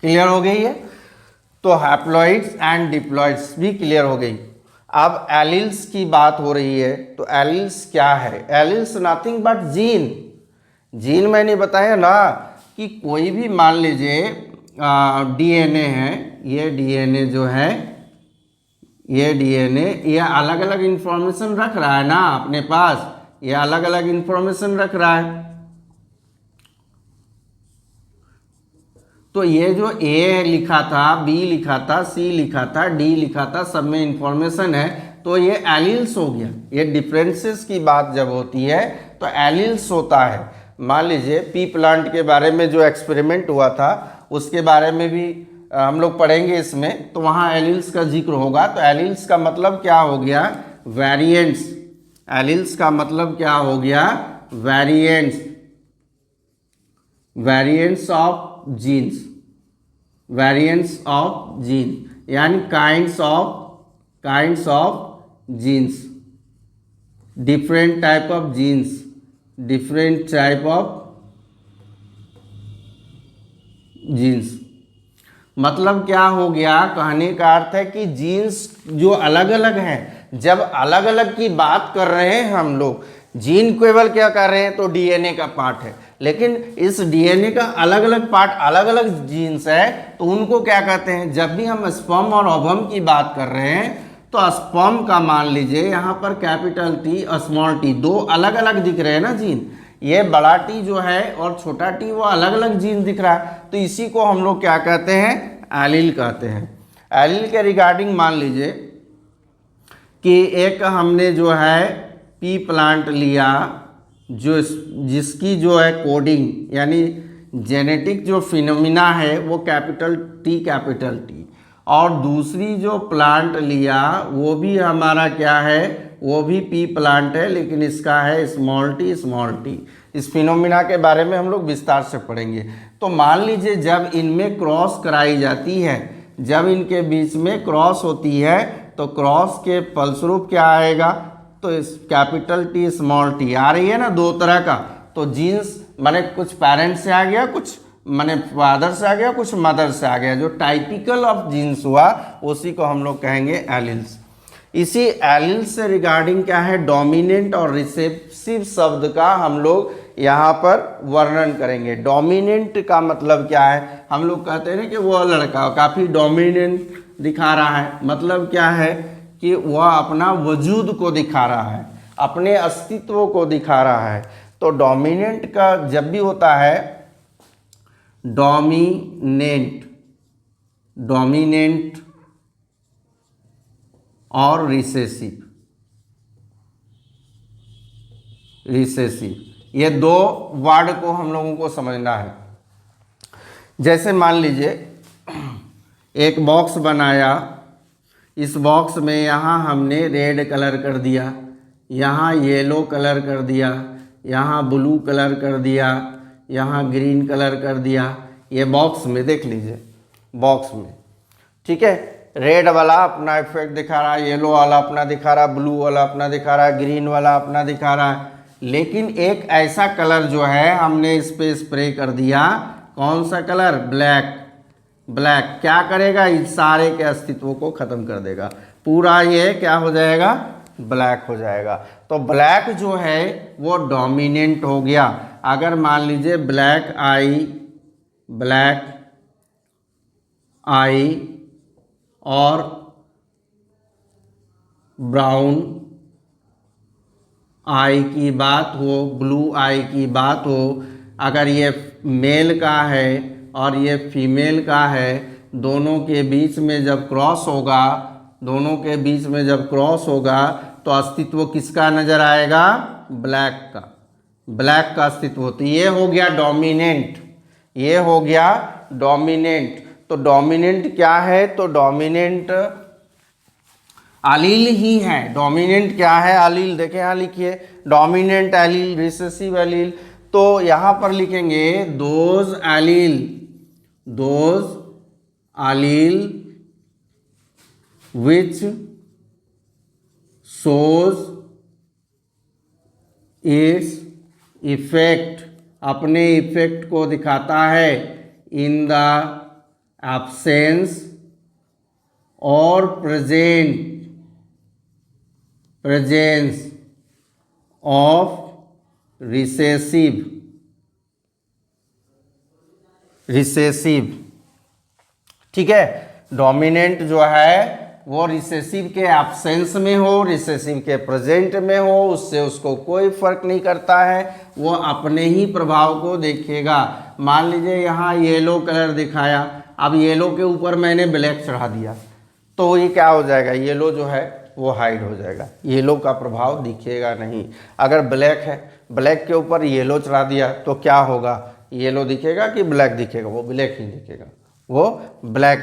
क्लियर हो गई है। तो हैप्लॉइड्स एंड डिप्लॉइड्स भी क्लियर हो गई। अब एलिल्स की बात हो रही है, तो एलिल्स क्या है, alleles nothing but gene. Gene मैंने बताया ना कि कोई भी मान लीजिए डीएनए है, ये डीएनए जो है, ये डीएनए ये अलग अलग इंफॉर्मेशन रख रहा है ना अपने पास, ये अलग अलग इंफॉर्मेशन रख रहा है। तो ये जो ए लिखा था, बी लिखा था, सी लिखा था, डी लिखा था, सब में इंफॉर्मेशन है, तो ये एलिल्स हो गया। ये डिफरेंसेस की बात जब होती है तो एलिल्स होता है। मान लीजिए पी प्लांट के बारे में जो एक्सपेरिमेंट हुआ था उसके बारे में भी हम लोग पढ़ेंगे इसमें, तो वहाँ एलिल्स का जिक्र होगा। तो एलिल्स का मतलब क्या हो गया वेरिएंट्स, एलिल्स का मतलब क्या हो गया variants, variants of genes, variants of gene यानी kinds of genes, different type of genes, different type of genes. मतलब क्या हो गया, कहने का अर्थ है कि जीन्स जो अलग अलग हैं, जब अलग अलग की बात कर रहे हैं हम लोग, जीन केवल क्या कर रहे हैं तो डीएनए का पार्ट है, लेकिन इस डीएनए का अलग अलग पार्ट अलग अलग जीन्स है, तो उनको क्या कहते हैं। जब भी हम स्पर्म और ओवम की बात कर रहे हैं तो स्पर्म का मान लीजिए यहाँ पर कैपिटल टी स्मॉल टी, दो अलग अलग दिख रहे हैं ना जीन, ये बड़ा टी जो है और छोटा टी वो अलग अलग जीन दिख रहा है, तो इसी को हम लोग क्या कहते हैं एलील कहते हैं। एलील के रिगार्डिंग मान लीजिए कि एक हमने जो है पी प्लांट लिया जो जिसकी जो है कोडिंग यानी जेनेटिक जो फिनोमिना है वो कैपिटल टी, और दूसरी जो प्लांट लिया वो भी हमारा क्या है, वो भी पी प्लांट है, लेकिन इसका है स्मॉल टी। इस फिनोमिना के बारे में हम लोग विस्तार से पढ़ेंगे। तो मान लीजिए जब इनमें क्रॉस कराई जाती है, जब इनके बीच में क्रॉस होती है तो क्रॉस के फलस्वरूप क्या आएगा, तो इस कैपिटल टी स्मॉल टी आ रही है ना दो तरह का, तो जीन्स माने कुछ पेरेंट्स से आ गया, कुछ माने फादर से आ गया, कुछ मदर से आ गया, जो टाइपिकल ऑफ जीन्स हुआ उसी को हम लोग कहेंगे एलिल्स। इसी एलिल्स से रिगार्डिंग क्या है डोमिनेंट और रिसेसिव शब्द का हम लोग यहाँ पर वर्णन करेंगे। डोमिनेंट का मतलब क्या है, हम लोग कहते हैं कि वो लड़का काफ़ी डोमिनेंट दिखा रहा है, मतलब क्या है कि वह अपना वजूद को दिखा रहा है, अपने अस्तित्व को दिखा रहा है। तो डोमिनेंट का जब भी होता है डोमिनेंट और रिसेसिव, ये दो वर्ड को हम लोगों को समझना है। जैसे मान लीजिए एक बॉक्स बनाया, इस बॉक्स में यहाँ हमने रेड कलर कर दिया, यहाँ येलो कलर कर दिया, यहाँ ब्लू कलर कर दिया, यहाँ ग्रीन कलर कर दिया। ये बॉक्स में देख लीजिए, बॉक्स में ठीक है, रेड वाला अपना इफेक्ट दिखा रहा है, येलो वाला अपना दिखा रहा है, ब्लू वाला अपना दिखा रहा है, ग्रीन वाला अपना दिखा रहा है। लेकिन एक ऐसा कलर जो है हमने इस पे स्प्रे कर दिया, कौन सा कलर, ब्लैक क्या करेगा, इस सारे के अस्तित्व को खत्म कर देगा, पूरा ये क्या हो जाएगा ब्लैक हो जाएगा। तो ब्लैक जो है वो डोमिनेंट हो गया। अगर मान लीजिए ब्लैक आई और ब्राउन आई की बात हो, ब्लू आई की बात हो, अगर ये मेल का है और ये फीमेल का है, दोनों के बीच में जब क्रॉस होगा तो अस्तित्व किसका नजर आएगा? ब्लैक का अस्तित्व होती। ये हो गया डोमिनेंट। तो डोमिनेंट क्या है? तो डोमिनेंट एलील ही है। डोमिनेंट क्या है? एलील। देखें यहाँ लिखिए, डोमिनेंट एलील, रिसेसिव एलील। तो यहाँ पर लिखेंगे those allele which shows its effect, अपने इफेक्ट को दिखाता है, इन द एब्सेंस और प्रेजेंस ऑफ रिसेसिव। ठीक है, डोमिनेंट जो है वो रिसेसिव के एब्सेंस में हो, रिसेसिव के प्रेजेंट में हो, उससे उसको कोई फर्क नहीं करता है, वो अपने ही प्रभाव को देखेगा। मान लीजिए यहाँ येलो कलर दिखाया, अब येलो के ऊपर मैंने ब्लैक चढ़ा दिया तो ये क्या हो जाएगा? येलो जो है वो हाइड हो जाएगा, येलो का प्रभाव दिखेगा नहीं। अगर ब्लैक है, ब्लैक के ऊपर येलो चढ़ा दिया तो क्या होगा? येलो दिखेगा कि ब्लैक दिखेगा? वो ब्लैक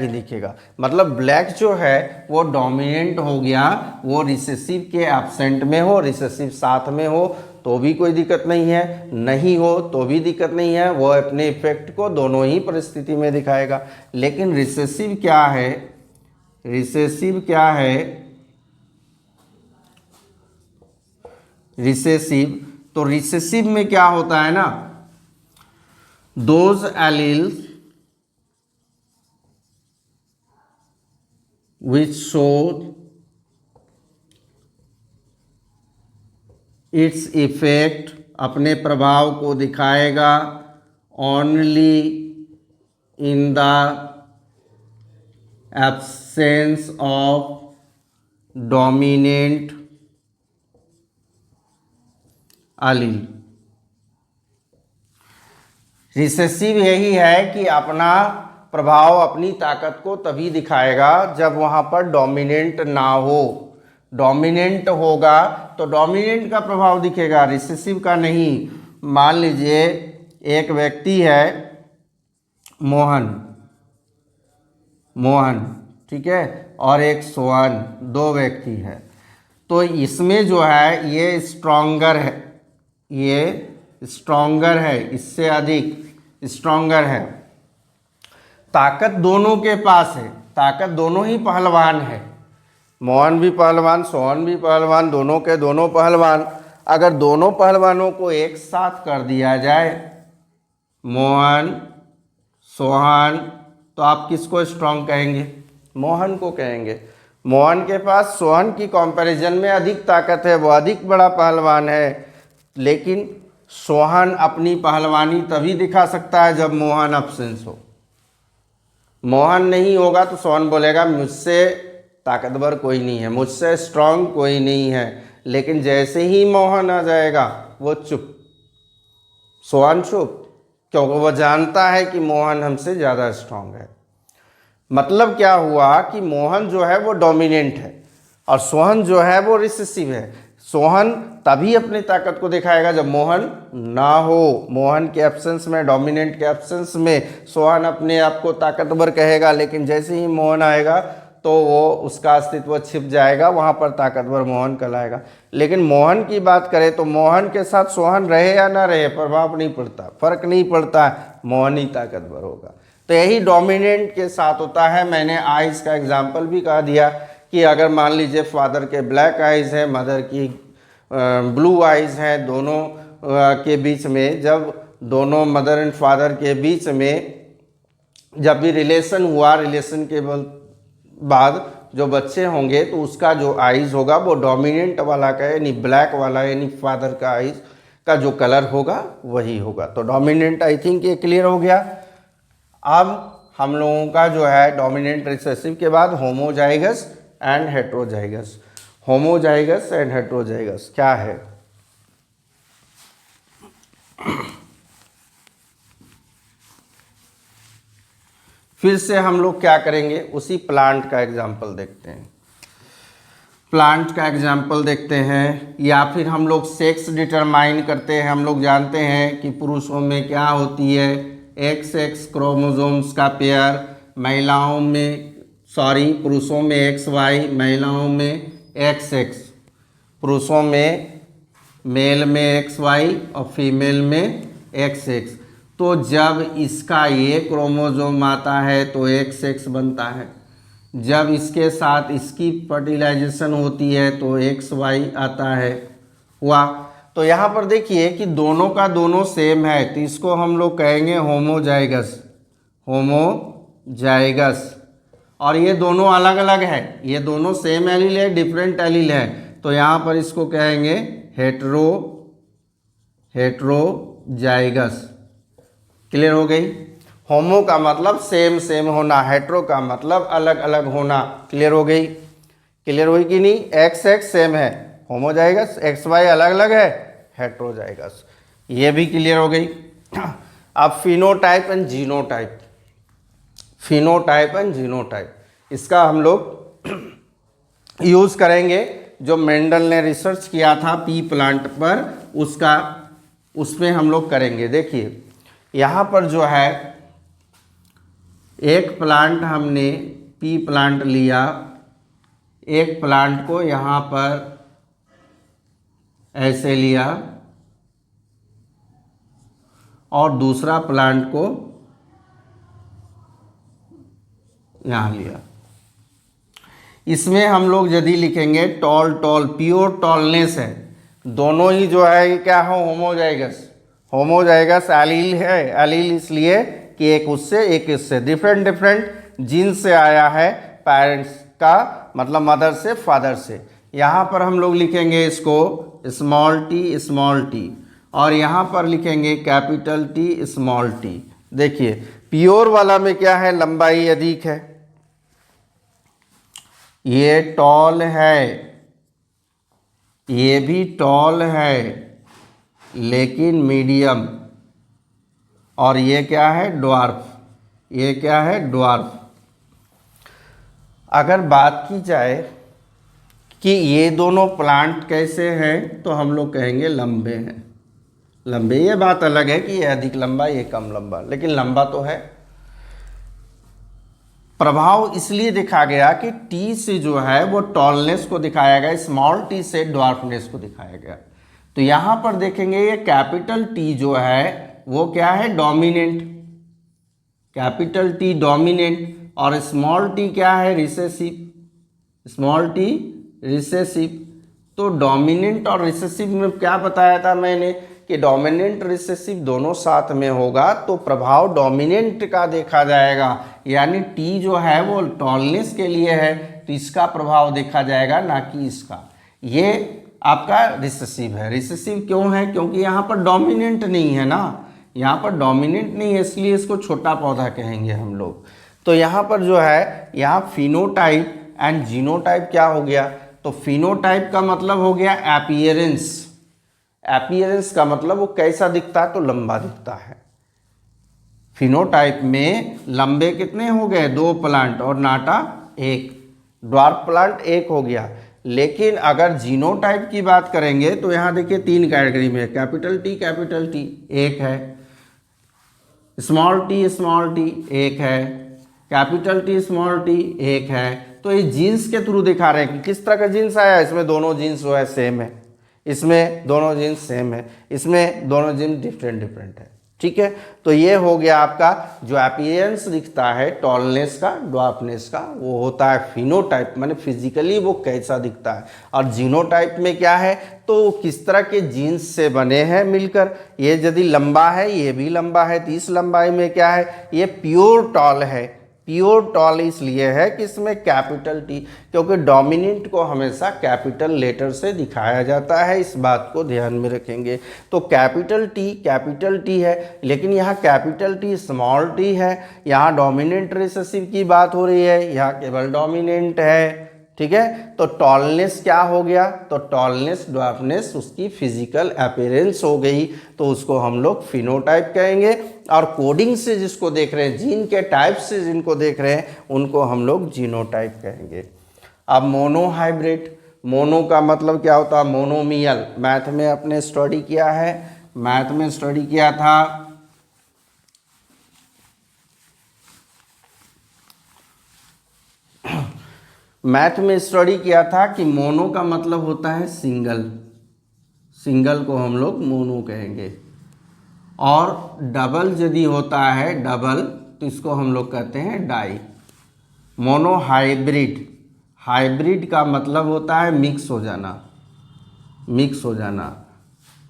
ही दिखेगा, मतलब ब्लैक जो है वो डोमिनेंट हो गया। वो रिसेसिव के एब्सेंट में हो, रिसेसिव साथ में हो तो भी कोई दिक्कत नहीं है, नहीं हो तो भी दिक्कत नहीं है, वो अपने इफेक्ट को दोनों ही परिस्थिति में दिखाएगा। लेकिन रिसेसिव क्या है? तो रिसेसिव में क्या होता है ना, those alleles which show its effect, अपने प्रभाव को दिखाएगा, only in the absence of dominant allele। Recessive यही है कि अपना प्रभाव, अपनी ताकत को तभी दिखाएगा जब वहाँ पर डोमिनेंट ना हो। डोमिनेंट होगा तो डोमिनेंट का प्रभाव दिखेगा, रिसेसिव का नहीं। मान लीजिए एक व्यक्ति है मोहन, ठीक है, और एक सोहन, दो व्यक्ति है। तो इसमें जो है ये स्ट्रॉन्गर है, इससे अधिक स्ट्रॉन्गर है। ताकत दोनों के पास है, ताकत दोनों ही पहलवान है, मोहन भी पहलवान, सोहन भी पहलवान, दोनों के दोनों पहलवान। अगर दोनों पहलवानों को एक साथ कर दिया जाए, मोहन सोहन, तो आप किसको स्ट्रांग कहेंगे? मोहन को कहेंगे। मोहन के पास सोहन की कंपैरिजन में अधिक ताकत है, वो अधिक बड़ा पहलवान है, लेकिन सोहन अपनी पहलवानी तभी दिखा सकता है जब मोहन एब्सेंस हो। मोहन नहीं होगा तो सोहन बोलेगा मुझसे ताकतवर कोई नहीं है, मुझसे स्ट्रांग कोई नहीं है। लेकिन जैसे ही मोहन आ जाएगा वो चुप, सोहन चुप, क्योंकि वो जानता है कि मोहन हमसे ज़्यादा स्ट्रांग है। मतलब क्या हुआ कि मोहन जो है वो डोमिनेंट है और सोहन जो है वो रिसेसिव है। सोहन तभी अपनी ताकत को दिखाएगा जब मोहन ना हो। मोहन के एब्सेंस में, डोमिनेंट के एब्सेंस में सोहन अपने आप को ताकतवर कहेगा, लेकिन जैसे ही मोहन आएगा तो वो उसका अस्तित्व छिप जाएगा, वहाँ पर ताकतवर मोहन कहलाएगा। लेकिन मोहन की बात करें तो मोहन के साथ सोहन रहे या ना रहे प्रभाव नहीं पड़ता, फर्क नहीं पड़ता, मोहन ही ताकतवर होगा। तो यही डोमिनेंट के साथ होता है। मैंने आइज़ का एग्जाम्पल भी कहा दिया कि अगर मान लीजिए फादर के ब्लैक आइज़ हैं, मदर की ब्लू आइज़ हैं, दोनों के बीच में, जब दोनों मदर एंड फादर के बीच में जब भी रिलेशन हुआ, रिलेशन के बाद जो बच्चे होंगे तो उसका जो आइज़ होगा वो डोमिनेंट वाला का, यानी ब्लैक वाला, यानी फादर का आइज़ का जो कलर होगा वही होगा। तो डोमिनेंट आई थिंक ये क्लियर हो गया। अब हम लोगों का जो है डोमिनेंट रिसेसिव के बाद homozygous and heterozygous. Homozygous and heterozygous क्या है? फिर से हम लोग क्या करेंगे, उसी प्लांट का एग्जाम्पल देखते हैं। प्लांट का एग्जाम्पल देखते हैं, या फिर हम लोग सेक्स डिटरमाइन करते हैं। हम लोग जानते हैं कि पुरुषों में क्या होती है, एक्स एक्स क्रोमोसोम्स का पेयर, महिलाओं में पुरुषों में एक्स वाई, महिलाओं में एक्स एक्स, पुरुषों में मेल में एक्स वाई और फीमेल में एक्स एक्स। तो जब इसका ये क्रोमोसोम आता है तो एक्स एक्स बनता है, जब इसके साथ इसकी फर्टिलाइजेशन होती है तो एक्स वाई आता है, हुआ। तो यहाँ पर देखिए कि दोनों का दोनों सेम है, तो इसको हम लोग कहेंगे होमोजाइगस। होमोजाइगस। और ये दोनों अलग अलग है, ये दोनों सेम एलील है, डिफरेंट एलील है, तो यहाँ पर इसको कहेंगे हेट्रोजाइगस। क्लियर हो गई? होमो का मतलब सेम सेम होना, हेट्रो का मतलब अलग अलग होना। क्लियर हो गई? क्लियर हुई कि नहीं? एक्स एक्स सेम है होमोजाइगस, एक्स वाई अलग अलग है हेट्रोजाइगस। ये भी क्लियर हो गई। अब phenotype and genotype. Phenotype and genotype, इसका हम लोग यूज करेंगे। जो मेंडल ने रिसर्च किया था पी प्लांट पर, उसमें हम लोग करेंगे। देखिए यहाँ पर जो है एक प्लांट हमने पी प्लांट लिया, एक प्लांट को यहाँ पर ऐसे लिया और दूसरा प्लांट को यहाँ लिया। इसमें हम लोग यदि लिखेंगे टॉल, प्योर टॉलनेस है, दोनों ही जो है ये क्या है, होमोजाइगस। होमोजाइगस एलील है, एलील इसलिए कि एक उससे एक इससे, डिफरेंट डिफरेंट जीन से आया है, पेरेंट्स का मतलब मदर से फादर से। यहाँ पर हम लोग लिखेंगे इसको स्मॉल टी और यहाँ पर लिखेंगे कैपिटल टी स्मॉल टी। देखिए प्योर वाला में क्या है, लंबाई अधिक है, ये टॉल है, ये भी टॉल है लेकिन मीडियम, और ये क्या है, ड्वार्फ। ये क्या है, ड्वार्फ। अगर बात की जाए कि ये दोनों प्लांट कैसे हैं, तो हम लोग कहेंगे लंबे हैं। लंबे, ये बात अलग है कि ये अधिक लंबा ये कम लंबा, लेकिन लंबा तो है। प्रभाव इसलिए दिखा गया कि टी से जो है वो टॉलनेस को दिखाया गया, स्मॉल टी से ड्वार्फनेस को दिखाया गया। तो यहाँ पर देखेंगे ये कैपिटल टी जो है वो क्या है, डोमिनेंट। कैपिटल टी डोमिनेंट और स्मॉल टी क्या है, रिसेसिव। Small T recessive. तो डोमिनेंट और रिसेसिव में क्या बताया था मैंने कि डोमिनेंट रिसेसिव दोनों साथ में होगा तो प्रभाव डोमिनेंट का देखा जाएगा, यानी टी जो है वो टॉलनेस के लिए है तो इसका प्रभाव देखा जाएगा, ना कि इसका। ये आपका रिसेसिव है। रिसेसिव क्यों है, क्योंकि यहाँ पर डोमिनेंट नहीं है ना, यहाँ पर डोमिनेंट नहीं है, इसलिए इसको छोटा पौधा कहेंगे हम लोग। तो यहाँ पर जो है, यहाँ फिनोटाइप एंड जीनोटाइप क्या हो गया, तो फिनोटाइप का मतलब हो गया अपीयरेंस। अपीयरेंस का मतलब वो कैसा दिखता है, तो लंबा दिखता है। फिनोटाइप में लंबे कितने हो गए, 2 प्लांट और नाटा 1, ड्वार्फ प्लांट 1 हो गया। लेकिन अगर जीनोटाइप की बात करेंगे तो यहाँ देखिए 3 कैटेगरी में, कैपिटल टी 1 है, स्मॉल टी 1 है, कैपिटल टी स्मॉल टी 1 है। तो ये जीन्स के थ्रू दिखा रहे हैं कि किस तरह का जीन्स आया, इसमें दोनों जीन्स जो है सेम है, इसमें दोनों जीन्स सेम है, इसमें दोनों जीन्स डिफरेंट है। ठीक है, तो ये हो गया आपका जो अपीयरेंस दिखता है टॉलनेस का, ड्वार्फनेस का, वो होता है फिनोटाइप, माने फिजिकली वो कैसा दिखता है। और जीनोटाइप में क्या है, तो किस तरह के जीन्स से बने हैं मिलकर। ये यदि लंबा है, ये भी लंबा है, तो इस लंबाई में क्या है, ये प्योर टॉल है, प्योर टॉल इसलिए है कि इसमें कैपिटल टी, क्योंकि डोमिनेंट को हमेशा कैपिटल लेटर से दिखाया जाता है, इस बात को ध्यान में रखेंगे। तो कैपिटल टी है, लेकिन यहाँ कैपिटल टी स्मॉल टी है। यहाँ डोमिनेंट रिसेसिव की बात हो रही है, यहाँ केवल डोमिनेंट है। ठीक है, तो टॉलनेस क्या हो गया? तो टॉलनेस, ड्वार्फनेस उसकी फिजिकल अपीयरेंस हो गई, तो उसको हम लोग फिनोटाइप कहेंगे। और कोडिंग से जिसको देख रहे हैं, जीन के टाइप से जिनको देख रहे हैं, उनको हम लोग जीनोटाइप कहेंगे। अब मोनोहाइब्रिड, मोनो का मतलब क्या होता है? मोनोमियल। मैथ में अपने स्टडी किया है, मैथ में स्टडी किया था मैथ में स्टडी किया था कि मोनो का मतलब होता है सिंगल, सिंगल को हम लोग मोनो कहेंगे। और डबल यदि होता है डबल, तो इसको हम लोग कहते हैं डाई। मोनोहाइब्रिड, हाइब्रिड का मतलब होता है मिक्स हो जाना, मिक्स हो जाना।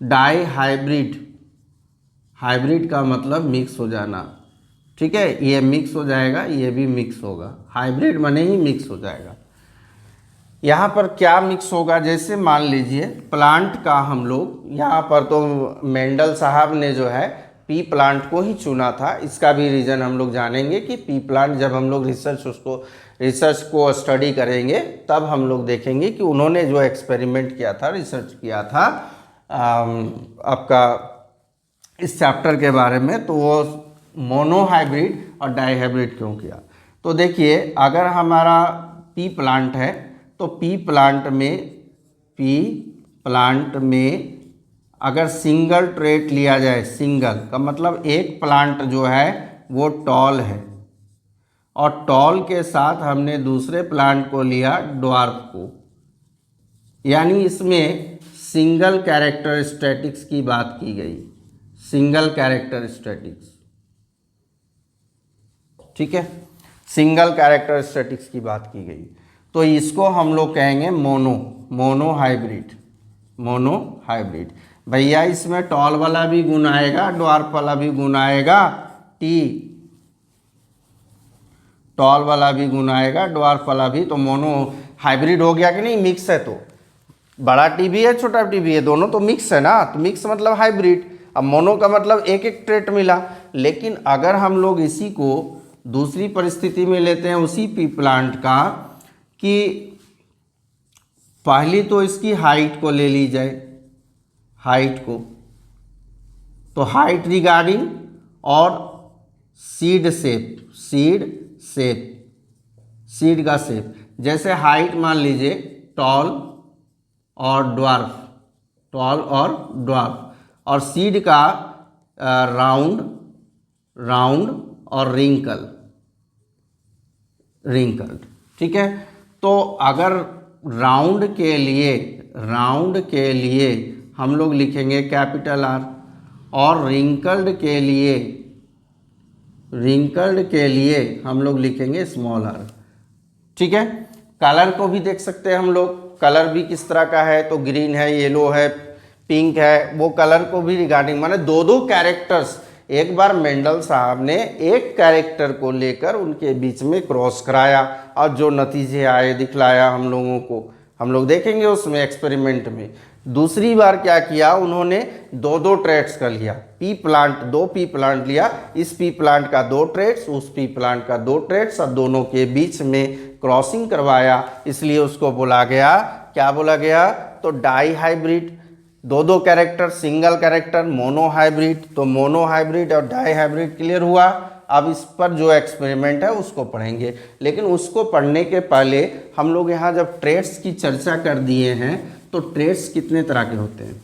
डाई हाइब्रिड, हाइब्रिड का मतलब मिक्स हो जाना। ठीक है, ये मिक्स हो जाएगा, ये भी मिक्स होगा, हाइब्रिड माने ही मिक्स हो जाएगा। यहाँ पर क्या मिक्स होगा? जैसे मान लीजिए प्लांट का हम लोग, यहाँ पर तो मेंडल साहब ने जो है पी प्लांट को ही चुना था। इसका भी रीज़न हम लोग जानेंगे कि पी प्लांट जब हम लोग रिसर्च को स्टडी करेंगे, तब हम लोग देखेंगे कि उन्होंने जो एक्सपेरिमेंट किया था, रिसर्च किया था आपका इस चैप्टर के बारे में, तो वो मोनोहाइब्रिड और डाईहाइब्रिड क्यों किया। तो देखिए, अगर हमारा पी प्लांट है, तो पी प्लांट में अगर सिंगल ट्रेट लिया जाए, सिंगल का मतलब एक प्लांट जो है वो टॉल है, और टॉल के साथ हमने दूसरे प्लांट को लिया ड्वार्फ को, यानी इसमें सिंगल कैरेक्टरिस्टिक्स की बात की गई, सिंगल कैरेक्टरिस्टिक्स। ठीक है, सिंगल कैरेक्टरिस्टिक्स की बात की गई, तो इसको हम लोग कहेंगे मोनोहाइब्रिड, मोनोहाइब्रिड। भैया इसमें टॉल वाला भी गुण आएगा, ड्वार्फ वाला भी गुण आएगा, टॉल वाला भी गुण आएगा, ड्वार्फ वाला भी, तो मोनो हाइब्रिड हो गया कि नहीं? मिक्स है, तो बड़ा टी भी है, छोटा टी भी है, दोनों तो मिक्स है ना, तो मिक्स मतलब हाइब्रिड। अब मोनो का मतलब एक एक ट्रेट मिला। लेकिन अगर हम लोग इसी को दूसरी परिस्थिति में लेते हैं, उसी पी प्लांट का, कि पहली तो इसकी हाइट को ले ली जाए, हाइट को, तो हाइट रिगार्डिंग और सीड शेप, सीड का शेप। जैसे हाइट मान लीजिए टॉल और ड्वार्फ, टॉल और ड्वार्फ, और सीड का राउंड और रिंकल्ड। ठीक है, तो अगर राउंड के लिए हम लोग लिखेंगे कैपिटल आर, और रिंकल्ड के लिए हम लोग लिखेंगे स्मॉल आर। ठीक है, कलर को भी देख सकते हैं हम लोग, कलर भी किस तरह का है, तो ग्रीन है, येलो है, पिंक है, वो कलर को भी रिगार्डिंग, माने दो कैरेक्टर्स। एक बार मेंडल साहब ने एक कैरेक्टर को लेकर उनके बीच में क्रॉस कराया, और जो नतीजे आए दिखलाया हम लोगों को, हम लोग देखेंगे उसमें एक्सपेरिमेंट में। दूसरी बार क्या किया उन्होंने, दो ट्रेट्स का लिया, दो पी प्लांट लिया, इस पी प्लांट का 2 ट्रेट्स, उस पी प्लांट का 2 ट्रेट्स, और दोनों के बीच में क्रॉसिंग करवाया, इसलिए उसको बोला गया, क्या बोला गया? तो डाई हाइब्रिड। दो कैरेक्टर, सिंगल कैरेक्टर, मोनोहाइब्रिड। तो मोनोहाइब्रिड और डाईहाइब्रिड क्लियर हुआ। अब इस पर जो एक्सपेरिमेंट है उसको पढ़ेंगे, लेकिन उसको पढ़ने के पहले हम लोग यहाँ जब ट्रेट्स की चर्चा कर दिए हैं, तो ट्रेट्स कितने तरह के होते हैं?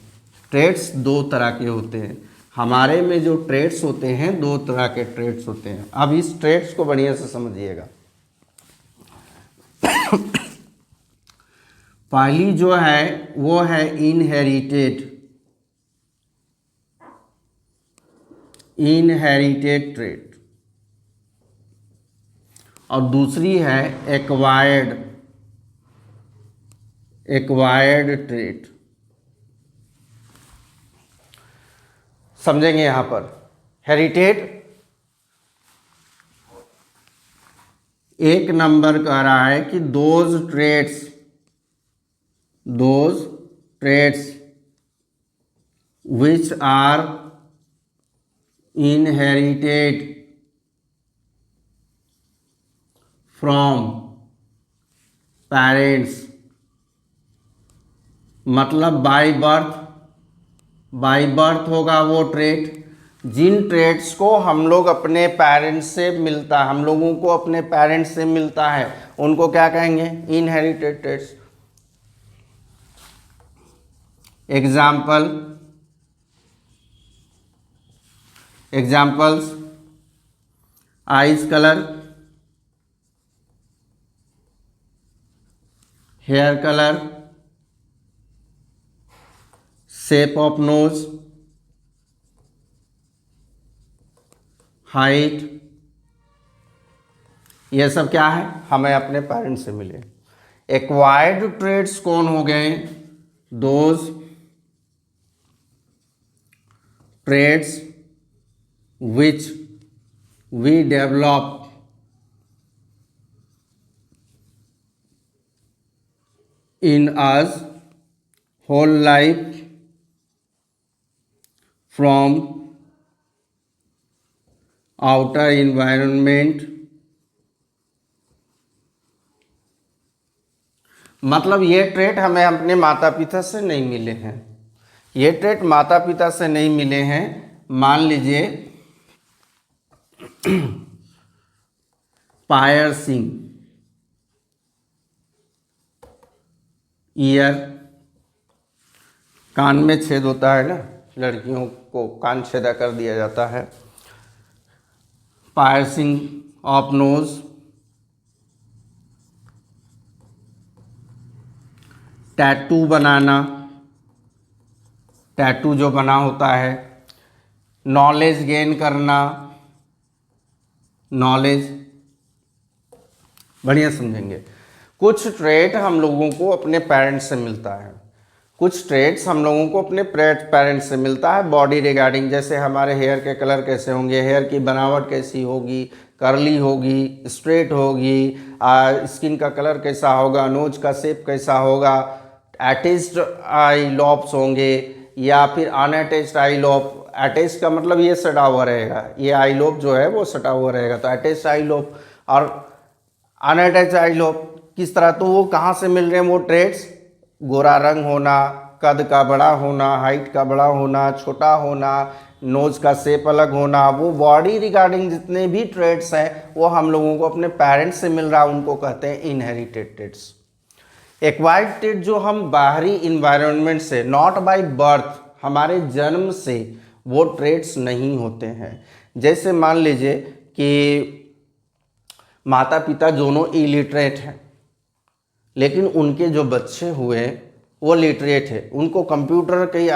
ट्रेट्स 2 तरह के होते हैं। हमारे में जो ट्रेट्स होते हैं, 2 तरह के ट्रेट्स होते हैं। अब इस ट्रेट्स को बढ़िया से समझिएगा। पहली जो है वो है इनहेरिटेड ट्रेट, और दूसरी है एक्वायर्ड ट्रेट। समझेंगे यहां पर। हेरिटेड एक नंबर कह रहा है कि those traits which are inherited from parents, मतलब बाय बर्थ होगा वो ट्रेट। जिन ट्रेड्स को हम लोग अपने पेरेंट्स से मिलता है, हम लोगों को अपने पेरेंट्स से मिलता है, उनको क्या कहेंगे? Inherited traits. Examples eyes colour, hair colour, shape of nose, height, ये सब क्या है? हमें अपने पेरेंट्स से मिले। एक्वायर्ड ट्रेड्स कौन हो गए? Those traits which we develop in us whole life from outer environment, मतलब ये ट्रेट हमें अपने माता पिता से नहीं मिले हैं, ये ट्रेट माता पिता से नहीं मिले हैं। मान लीजिए पायर्सिंग ईयर, कान में छेद होता है ना, लड़कियों को कान छेदा कर दिया जाता है। पायर्सिंग ऑफ नोज, टैटू बनाना, टैटू जो बना होता है, नॉलेज गेन करना, नॉलेज, बढ़िया समझेंगे। कुछ ट्रेट हम लोगों को अपने पेरेंट्स से मिलता है, कुछ ट्रेट्स हम लोगों को अपने पेरेंट्स से मिलता है बॉडी रिगार्डिंग। जैसे हमारे हेयर के कलर कैसे होंगे, हेयर की बनावट कैसी होगी, कर्ली होगी, स्ट्रेट होगी, स्किन का कलर कैसा होगा, नोज का शेप कैसा होगा, अटैच्ड आई लॉब्स होंगे या फिर अनअटैच्ड आई लॉब। अटैच का मतलब ये सटा हुआ रहेगा, ये आई लॉब जो है वो सटा हुआ रहेगा, तो अटैच्ड आई लॉब। और अनअटैच्ड आई लॉब किस तरह, तो वो कहाँ से मिल रहे हैं वो ट्रेड्स? गोरा रंग होना, कद का बड़ा होना, हाइट का बड़ा होना, छोटा होना, नोज का शेप अलग होना, वो बॉडी रिगार्डिंग जितने भी ट्रेड्स हैं वो हम लोगों को अपने पेरेंट्स से मिल रहा है, उनको कहते हैं इनहेरिटेड ट्रेड्स। एक्वायर्ड ट्रेड जो हम बाहरी इन्वायरमेंट से, नॉट बाय बर्थ, हमारे जन्म से वो ट्रेड्स नहीं होते हैं। जैसे मान लीजिए कि माता पिता दोनों इलिटरेट हैं, लेकिन उनके जो बच्चे हुए वो लिटरेट है, उनको कंप्यूटर की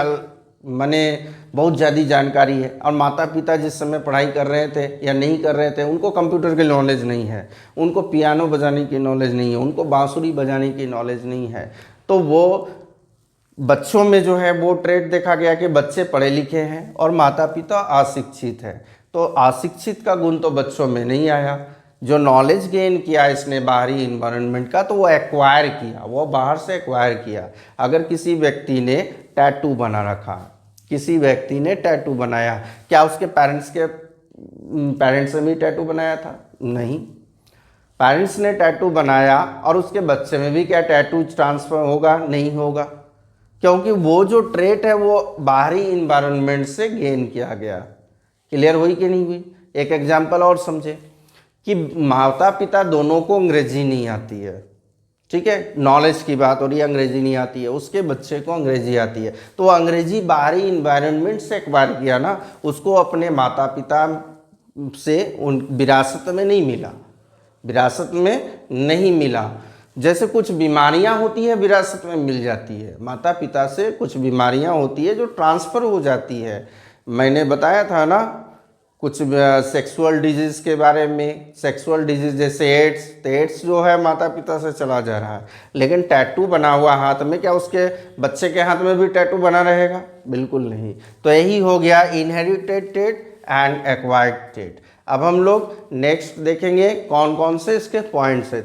माने बहुत ज़्यादा जानकारी है, और माता पिता जिस समय पढ़ाई कर रहे थे या नहीं कर रहे थे उनको कंप्यूटर की नॉलेज नहीं है, उनको पियानो बजाने की नॉलेज नहीं है, उनको बांसुरी बजाने की नॉलेज नहीं है, तो वो बच्चों में जो है वो ट्रेड देखा गया कि बच्चे पढ़े लिखे हैं और माता पिता अशिक्षित है, तो अशिक्षित का गुण तो बच्चों में नहीं आया। जो नॉलेज गेन किया इसने बाहरी इन्वायरमेंट का, तो वो एक्वायर किया, वो बाहर से एक्वायर किया। अगर किसी व्यक्ति ने टैटू बना रखा, किसी व्यक्ति ने टैटू बनाया, क्या उसके पेरेंट्स ने भी टैटू बनाया था? नहीं। पेरेंट्स ने टैटू बनाया और उसके बच्चे में भी क्या टैटू ट्रांसफर होगा? नहीं होगा, क्योंकि वो जो ट्रेट है वो बाहरी इन्वायरमेंट से गेन किया गया। क्लियर हुई कि नहीं हुई? एक एग्जाम्पल और समझे कि माता पिता दोनों को अंग्रेजी नहीं आती है, ठीक है, नॉलेज की बात हो रही है, अंग्रेजी नहीं आती है, उसके बच्चे को अंग्रेजी आती है, तो अंग्रेजी बाहरी इन्वायरमेंट से एक्वायर किया ना, उसको अपने माता पिता से उन विरासत में नहीं मिला, विरासत में नहीं मिला। जैसे कुछ बीमारियां होती हैं विरासत में मिल जाती है, माता पिता से कुछ बीमारियां होती है जो ट्रांसफ़र हो जाती है। मैंने बताया था ना कुछ सेक्सुअल डिजीज़ के बारे में, सेक्सुअल डिजीज़ जैसे एड्स, तो एड्स जो है माता पिता से चला जा रहा है, लेकिन टैटू बना हुआ हाथ में, क्या उसके बच्चे के हाथ में भी टैटू बना रहेगा? बिल्कुल नहीं। तो यही हो गया inherited trade and acquired state. अब हम लोग नेक्स्ट देखेंगे कौन कौन से इसके पॉइंट्स है।